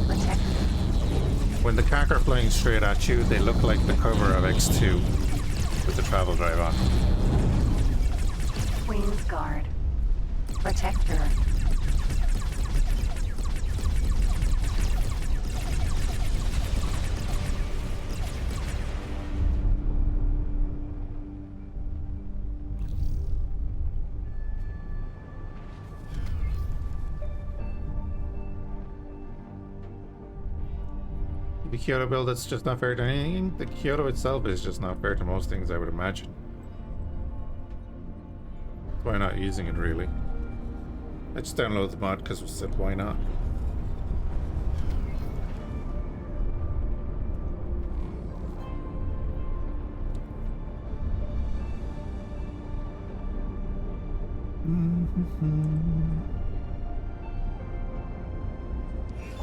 Protector. when the Kha'ak are flying straight at you, they look like the cover of X2 with the travel drive on. Queen's Guard. Protector. The Kyoto build that's just not fair to anything. The Kyoto itself is just not fair to most things, I would imagine. Why not using it, really? I just downloaded the mod because we said why not. We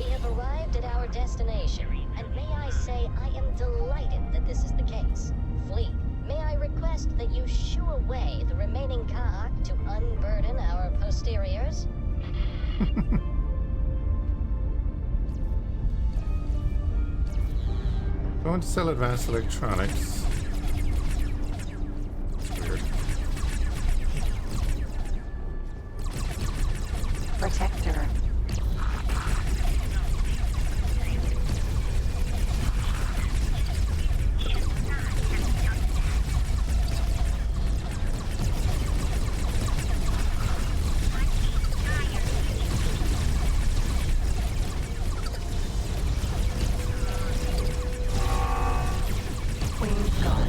have arrived at our destination, and may I say I am delighted that this is the case. Fleet, may I request that you shoo away the remaining Kha'ak to unburden our posteriors? Going to sell advanced electronics. Weird. Protector. Queen's Guard.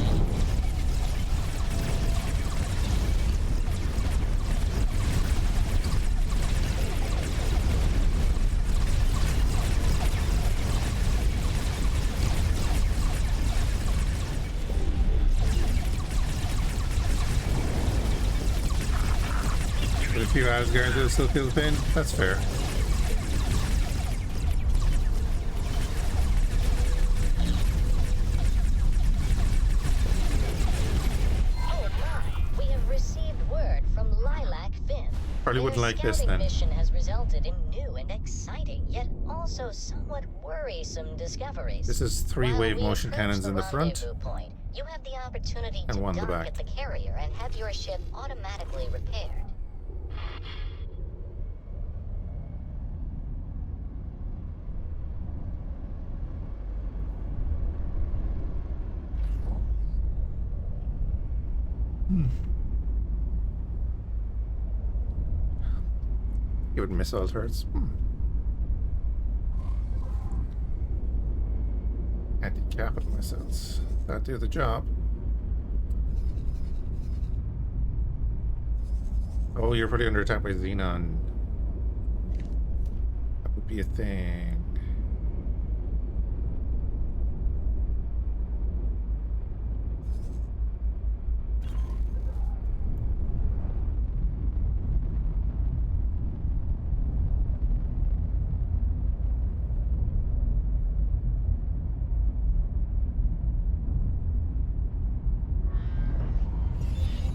But a few Asgards will still feel the pain. That's fair. Probably wouldn't like this then. Mission has resulted in new and exciting, yet also somewhat worrisome discoveries. This is 3 While wave we motion approach cannons the in the front rendezvous point, you have the opportunity and to one in the dock back. at the carrier and have your ship automatically repaired. You would missile turrets. Anti-capital missiles. That do the job. Oh, you're pretty under attack by Xenon. That would be a thing.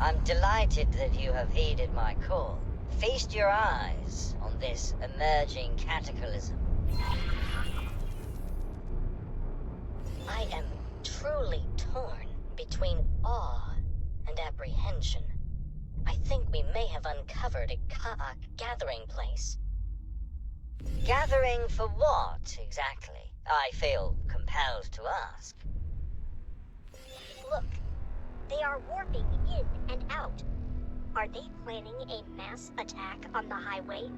I'm delighted that you have heeded my call. Feast your eyes on this emerging cataclysm. I am truly torn between awe and apprehension. I think we may have uncovered a Kha'ak gathering place. Gathering for what, exactly? I feel compelled to ask. Look, they are warping in and out. Are they planning a mass attack on the highway?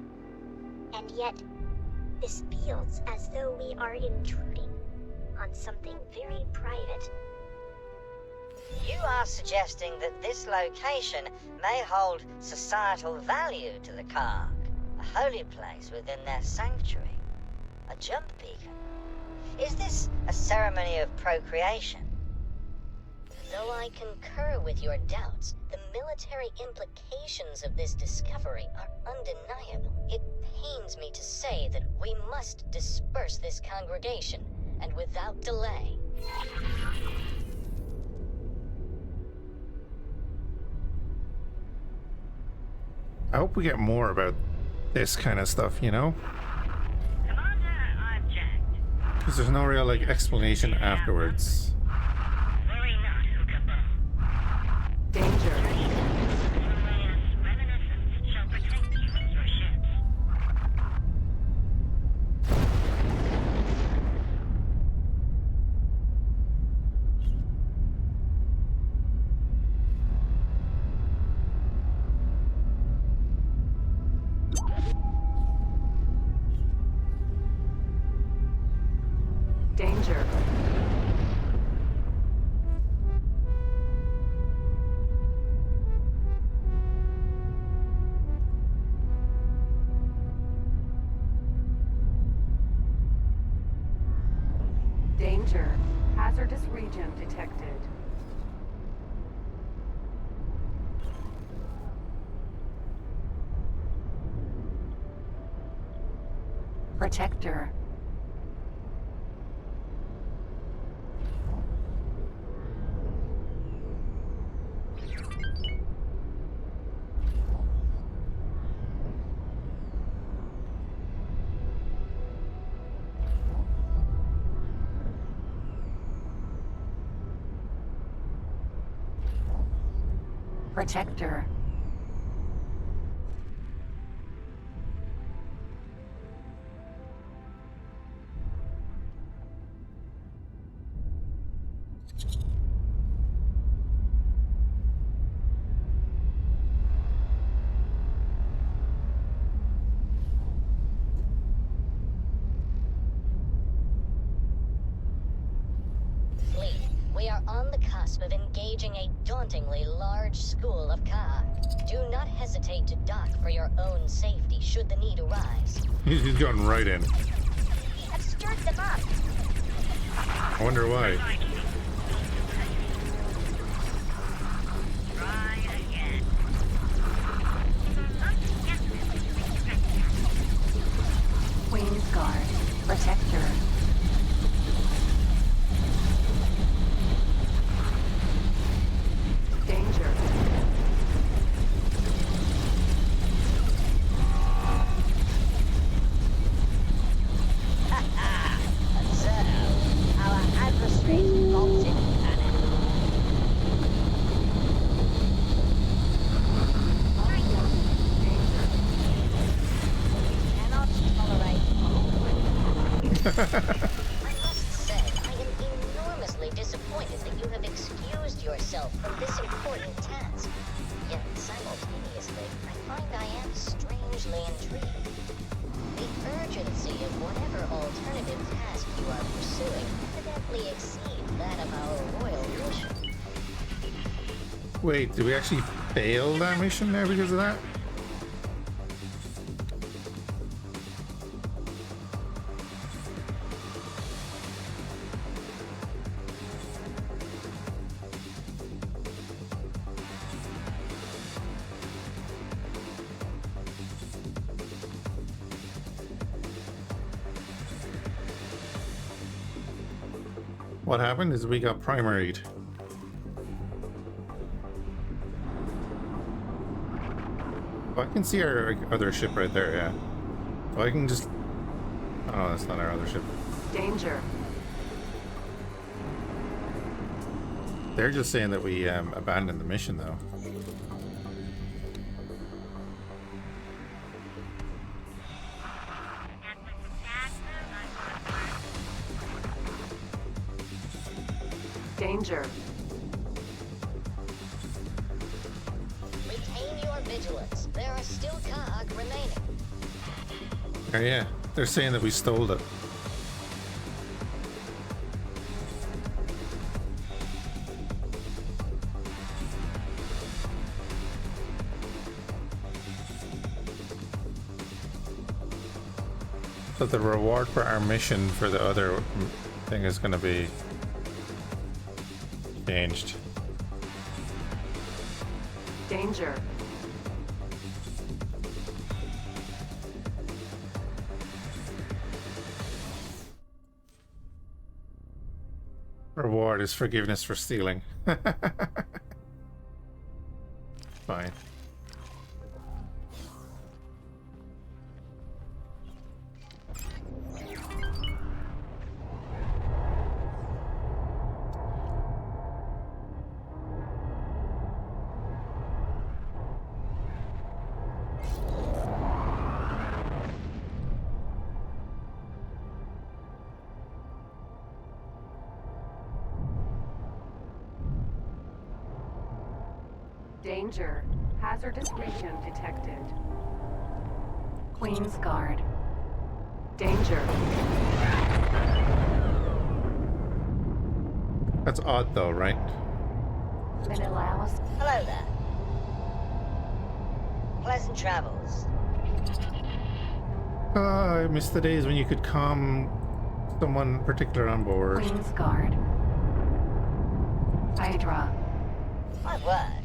And yet, this feels as though we are intruding on something very private. You are suggesting that this location may hold societal value to the Kha'ak, a holy place within their sanctuary, a jump beacon. Is this a ceremony of procreation? Though I concur with your doubts, the military implications of this discovery are undeniable. It pains me to say that we must disperse this congregation, and without delay. I hope we get more about this kind of stuff, you know? Commander, object. Because there's no real, like, explanation afterwards. Worry not, Hookable. Danger. Himalayas reminiscence shall protect you and your ships. Danger. Danger. Hazardous region detected. Protector. Protector. Fleet, we are on the cusp of engaging a dauntingly large school of Kha'ak. Do not hesitate to dock for your own safety should the need arise. He's going right in. We have stirred them up. I wonder why. Queen's Guard. Protector. Danger. Observe. Our adversary's vaulted cannon. We cannot tolerate. I must say, I am enormously disappointed that you have excused yourself from this important task. Yet, simultaneously, I find I am strangely intrigued. The urgency of whatever alternative task you are pursuing evidently exceeds that of our royal mission. Wait, did we actually fail that mission there because of that? What happened is we got primaried. Oh, I can see our other ship right there, yeah. Oh, I can just... Oh, that's not our other ship. Danger. They're just saying that we abandoned the mission, though. Danger. Retain your vigilance. There are still Kha'ak remaining. Oh, yeah. They're saying that we stole it. So the reward for our mission for the other thing is going to be changed. Danger. Reward is forgiveness for stealing. Fine. Danger. Hazardous region detected. Queen's Guard. Danger. That's odd though, right? Then allow us. Hello there. Pleasant travels. I miss the days when you could calm someone particular on board. Queen's Guard. Hydra. My word.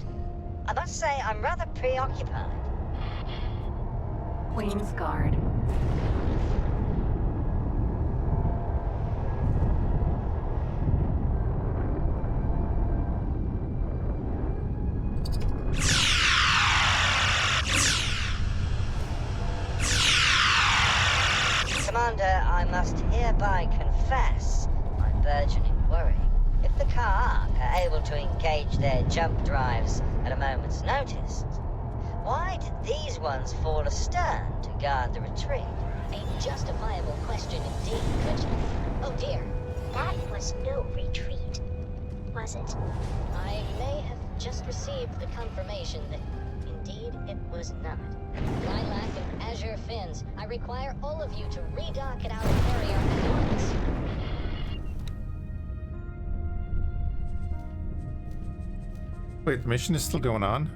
I must say I'm rather preoccupied. Queen's Guard. hereby confess my burgeoning worry. If the Kha'ak are able to engage their jump drives at a moment's notice, why did these ones fall astern to guard the retreat? A justifiable question indeed, Richard. Oh dear. That was no retreat, was it? I may have just received the confirmation that indeed it was not. Lilac and Azure Fins, I require all of you to redock at our carrier at once. Wait, the mission is still going on?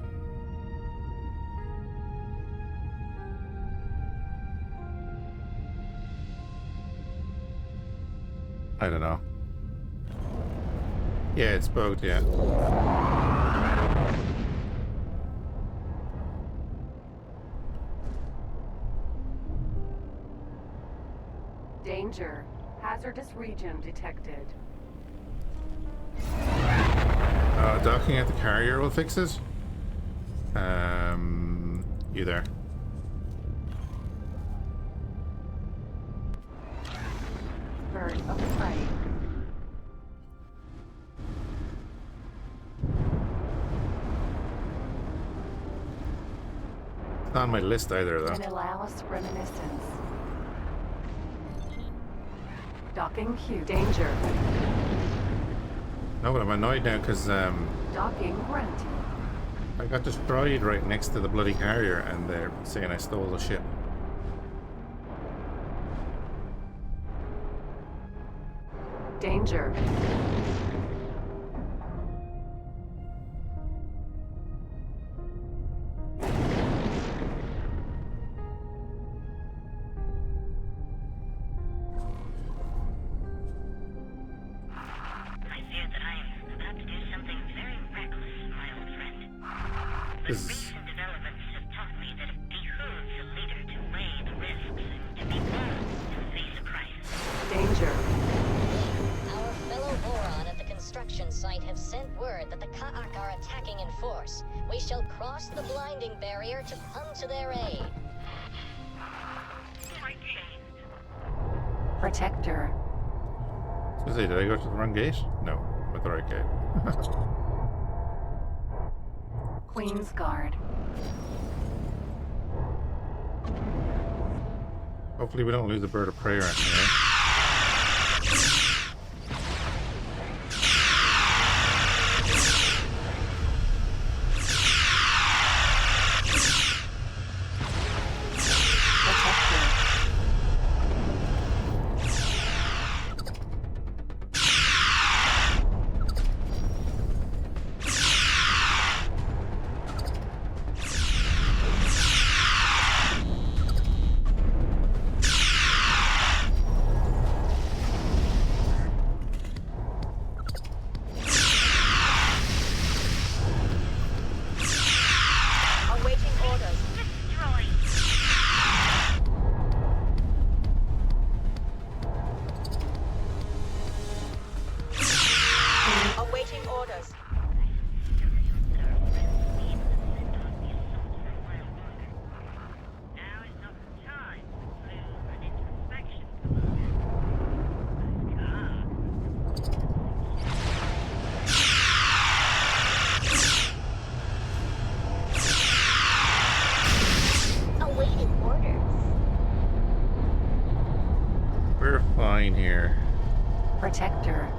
I don't know. Yeah, it's bugged, yeah. Danger. Hazardous region detected. Docking at the carrier will fix it. You there? Bird of prey. It's not on my list either, though. Menelaus reminiscence. Docking queue. Danger. No, but I'm annoyed now because Docking granted. I got destroyed right next to the bloody carrier, and they're saying I stole the ship. Danger. I fear that I am about to do something very reckless, my old friend. But This is- recent developments have taught me that it behooves a leader to weigh the risks and to be bold to face a crisis. Danger. Our fellow Boron at the construction site have sent word that the Kha'ak are attacking in force. We shall cross the blinding barrier to come to their aid. Protector. So say, did I go to the wrong gate? No, I'm at the right gate. Queen's Guard. Hopefully we don't lose a bird of prey or anything, right? Here. Protector.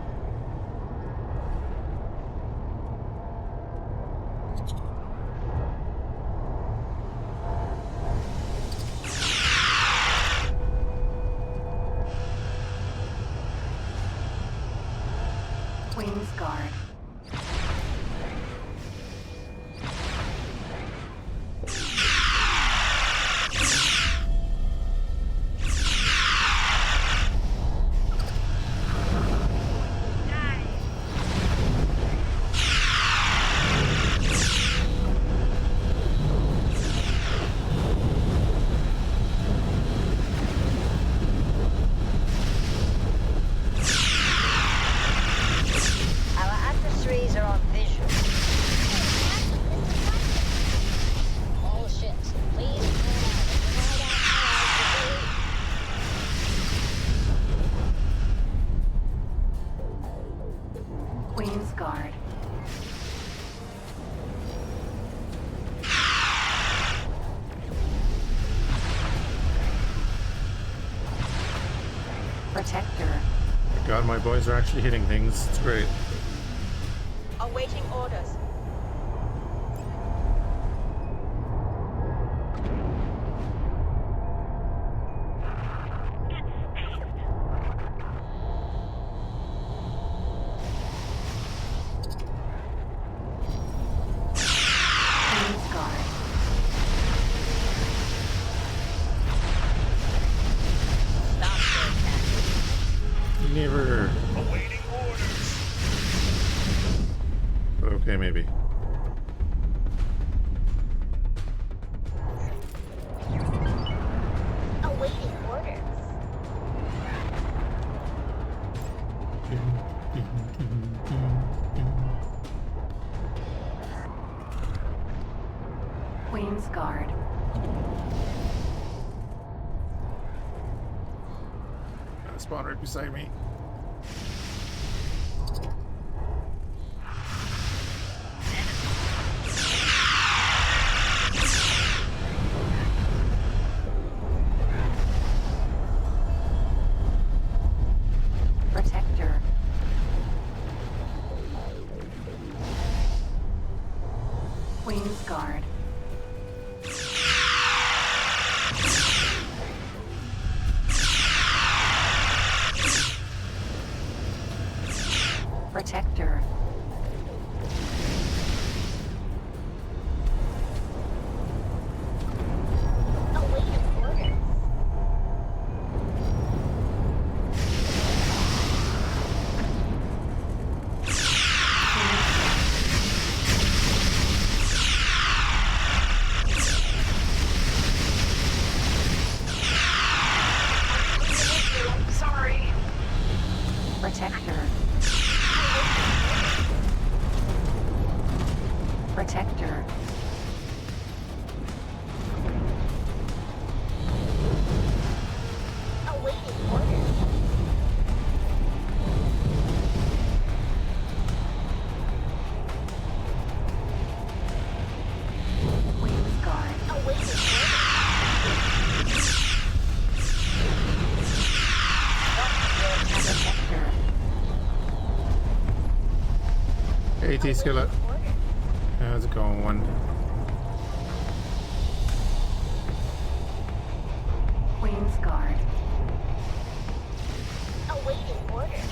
Queen's Guard. my boys are actually hitting things. It's great. Awaiting orders. Never. Awaiting orders. Okay, maybe. Awaiting orders. Queen's Guard. Spawn right beside me. Protector. Queen's Guard. Protector. Awaiting orders. Sorry. Protector. Protector. Awaiting orders. Queen's Guard. Awaiting orders. Protector. Hey, T-Skillet. How's it going, one? Queen's Guard. Awaiting orders.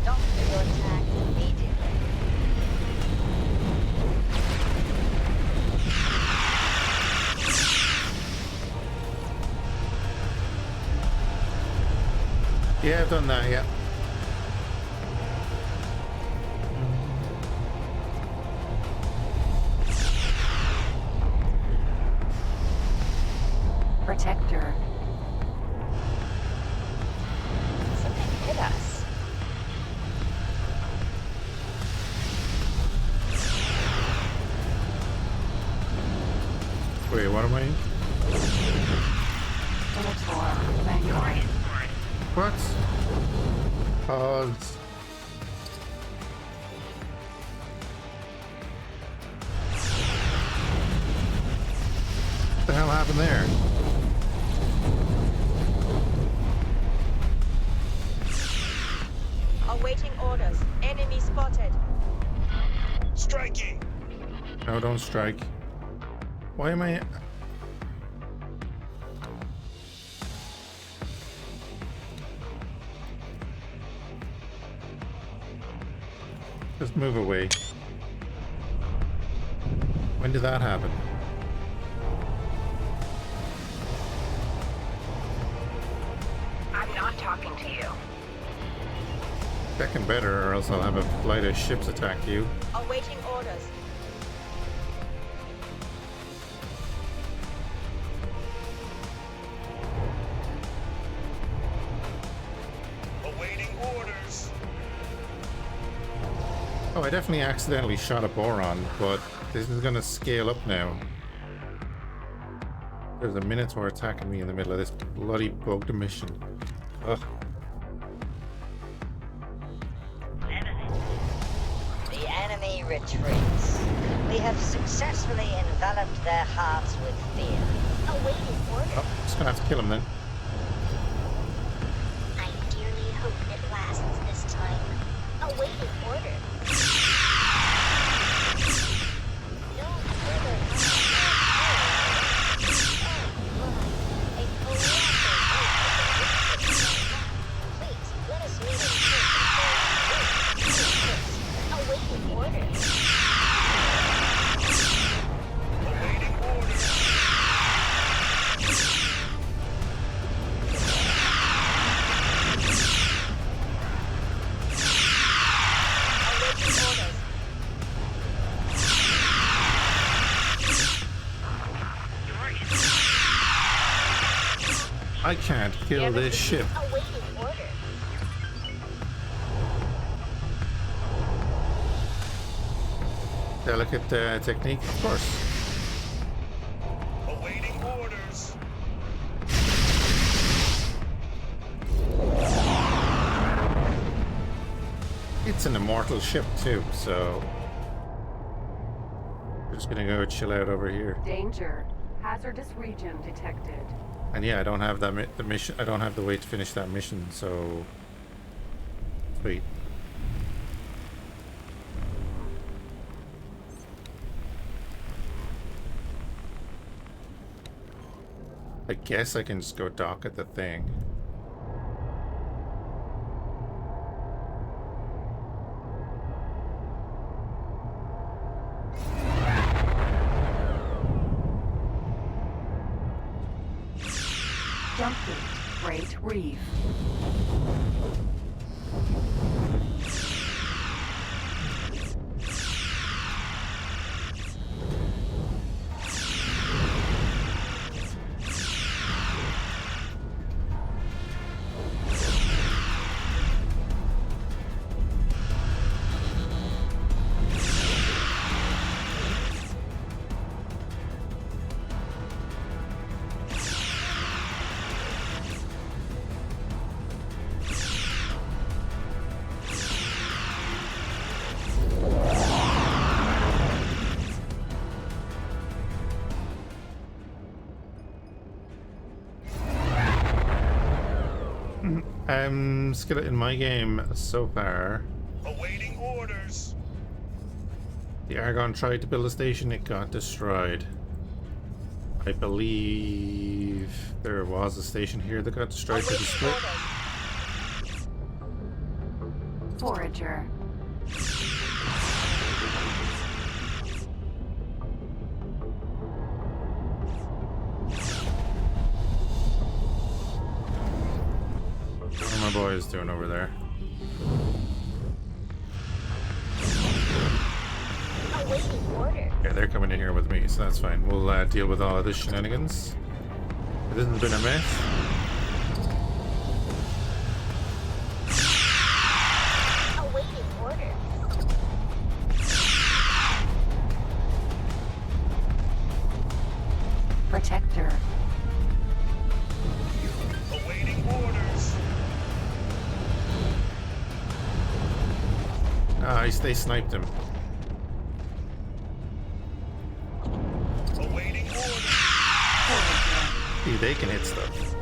Stop your attack immediately. Yeah, I've done that, yeah. Protector. Something hit us. Wait, what am I? Minotaur. Vanguard. What? Pods. What the hell happened there? Awaiting orders. Enemy spotted. Striking. No, don't strike. Why am I... Just move away. When did that happen? I'm not talking to you. Second better, or else I'll have a flight of ships attack you. Awaiting orders. Awaiting orders. Oh, I definitely accidentally shot a boron, but this is gonna scale up now. There's a Minotaur attacking me in the middle of this bloody bugged mission. Ugh. The enemy retreats. We have successfully enveloped their hearts with fear. Awaiting orders. Oh, just gonna have to kill him then. I dearly hope it lasts this time. Awaiting orders. No further please, let us meet in awaiting orders. Awaiting orders. I can't kill this ship. Awaiting orders. Delicate technique, of course. Awaiting orders. It's an immortal ship too, so we're just gonna go chill out over here. Danger. Hazardous region detected. And yeah, I don't have that the mission. I don't have the way to finish that mission, so sweet. I guess I can just go dock at the thing. Jump gate. Great Reef. Skillet in my game so far. Awaiting orders. The Argon tried to build a station, it got destroyed. I believe there was a station here that got destroyed for the split. Forager. What are my boys doing over there? Okay, they're coming in here with me, so that's fine. We'll deal with all of this shenanigans. It hasn't been a mess. Awaiting order. Protector. Awaiting orders. They sniped him. Awaiting orders. See, they can hit stuff.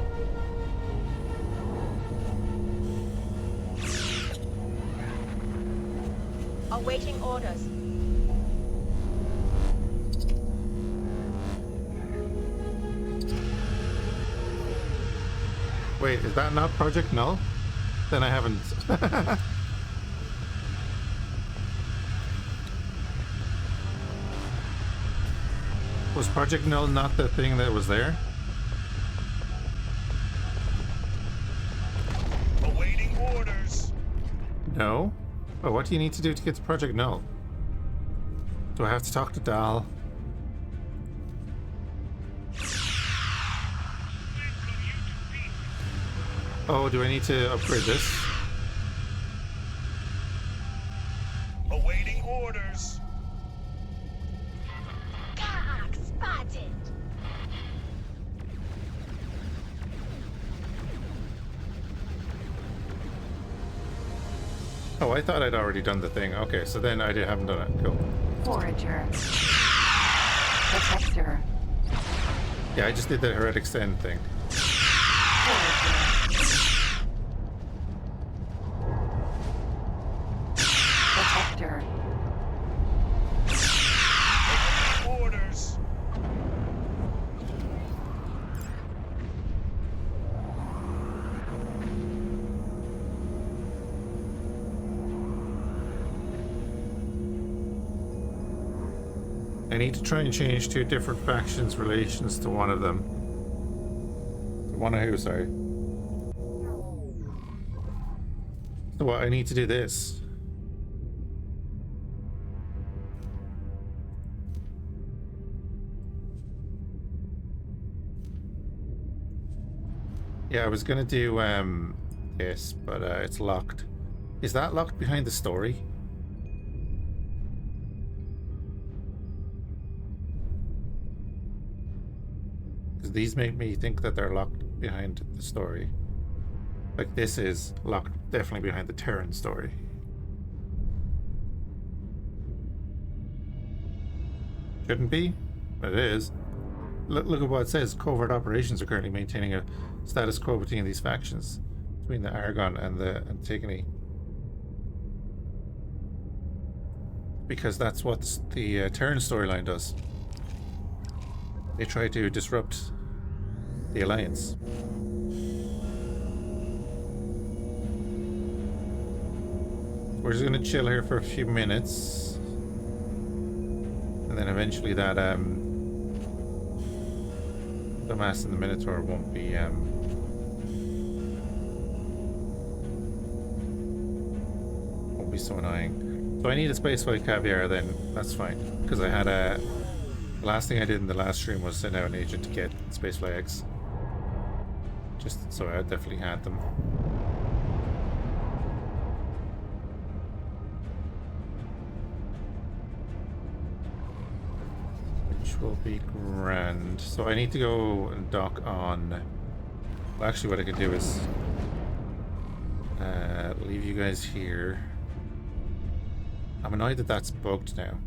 Awaiting orders. Wait, is that not Project Null? Then I haven't. Was Project Null not the thing that was there? Awaiting orders. No? Oh, what do you need to do to get to Project Null? Do I have to talk to Dal? Oh, do I need to upgrade this? Awaiting orders. Kha'ak spotted. Oh, I thought I'd already done the thing. Okay, so then haven't done it. Cool. Forager. Protector. Yeah, I just did the heretic send thing. Protector. Orders. I need to try and change two different factions' relations to one of them. One of who, sorry. So what, I need to do this. Yeah, I was gonna do this, but it's locked. Is that locked behind the story? Because these make me think that they're locked behind the story. Like this is locked definitely behind the Terran story. Shouldn't be, but it is. Look at what it says. Covert operations are currently maintaining a status quo between these factions, between the Argon and the Antigone. Because that's what the Terran storyline does. They try to disrupt the Alliance. We're just gonna chill here for a few minutes, and then eventually that the Mass and the Minotaur won't be so annoying. So I need a spaceflight caviar then. That's fine, because I had a. The last thing I did in the last stream was send out an agent to get spaceflight eggs. Just so I definitely had them. Which will be grand. So I need to go and dock on... Well, actually what I can do is leave you guys here. I'm annoyed that that's bugged now.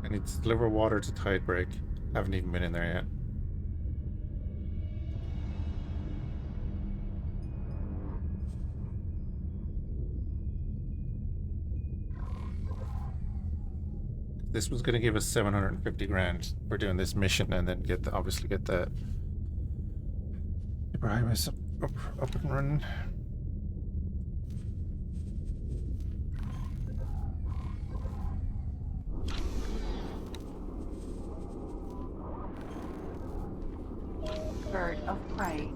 I need to deliver water to Tidebreak. Haven't even been in there yet. This was going to give us 750 grand for doing this mission, and then obviously get the Ibrahimus up and running. Bird of prey.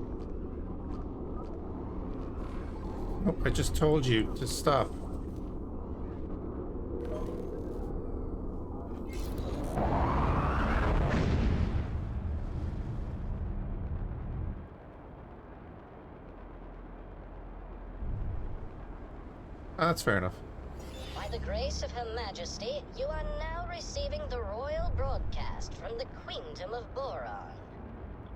Oh, I just told you to stop. That's fair enough. By the grace of Her Majesty, you are now receiving the royal broadcast from the Queendom of Boron.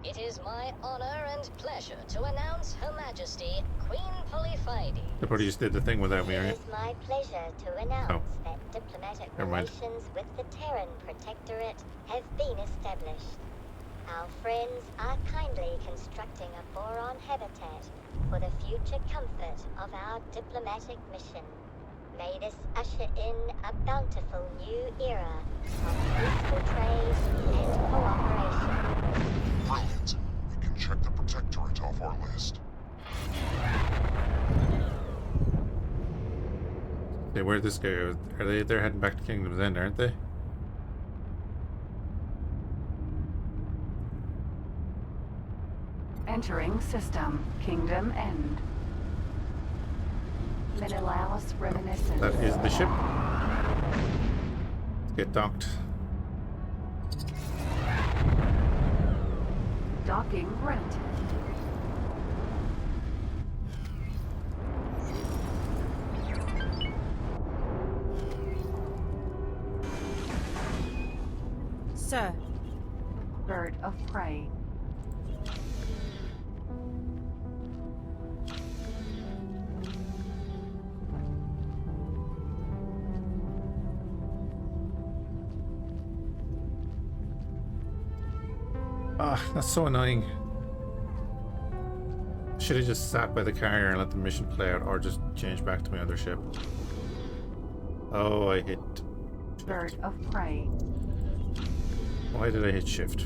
It is my honor and pleasure to announce Her Majesty, Queen Polyphides. They probably just did the thing without me, right? It is my pleasure to announce that diplomatic relations with the Terran Protectorate have been established. Our friends are kindly constructing a boron habitat for the future comfort of our diplomatic mission. May this usher in a bountiful new era of peaceful trade and cooperation. Brilliant. We can check the Protectorate off our list. Hey, where'd this go? They're heading back to Kingdom's End, aren't they? Entering system. Kingdom End. Menelaus Reminiscence. That is the ship. Let's get docked. Docking granted. Bird of prey. Ah, that's so annoying. Should have just sat by the carrier and let the mission play out, or just change back to my other ship. Oh, I hit shift. Bird of prey. Why did I hit shift?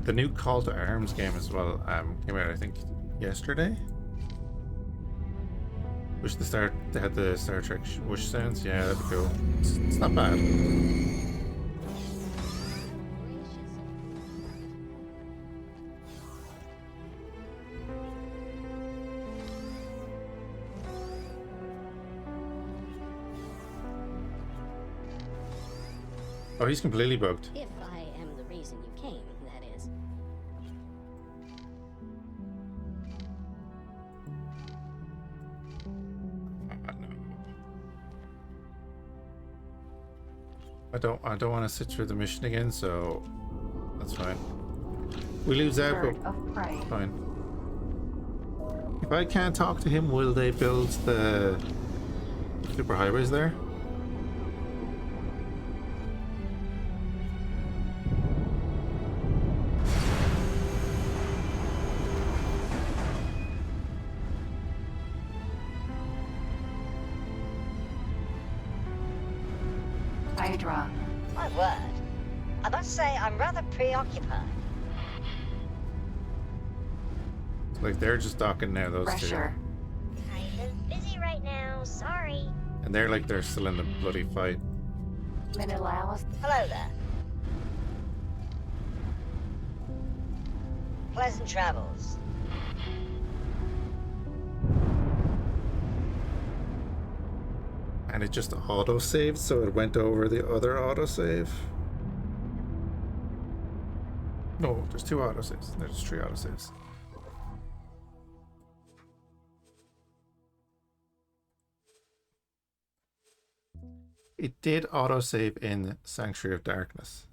The new Call to Arms game as well came out, I think, yesterday. Wish they had the Star Trek whoosh sounds. Yeah, that'd be cool. It's not bad. Oh, he's completely bugged. If I am the reason you came, that is. I don't want to sit through the mission again, so that's fine. We lose out, Bird but of prey. fine. If I can't talk to him, will they build the super highways there? Hydra. My word. I must say I'm rather preoccupied. Like they're just docking now, those Pressure. Kind of busy right now, sorry. two. And they're like they're still in the bloody fight. Menelaus. Hello there. Pleasant travels. And it just auto-saved, so it went over the other autosave. No, there's two autosaves. There's three autosaves. It did autosave in Sanctuary of Darkness.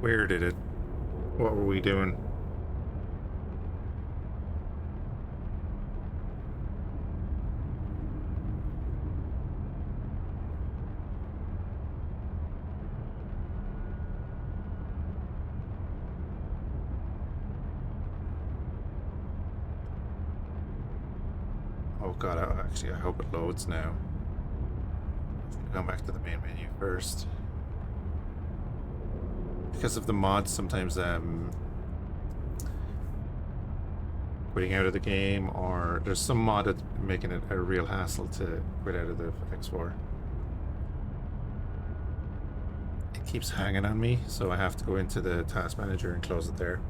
Where did it? What were we doing? Oh god, actually I hope it loads now. Go back to the main menu first. Because of the mods, sometimes quitting out of the game, or there's some mod that's making it a real hassle to quit out of the X4. It keeps hanging on me, so I have to go into the task manager and close it there.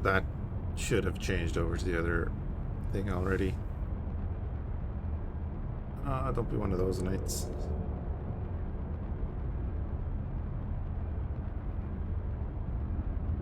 That should have changed over to the other thing already. Don't be one of those knights.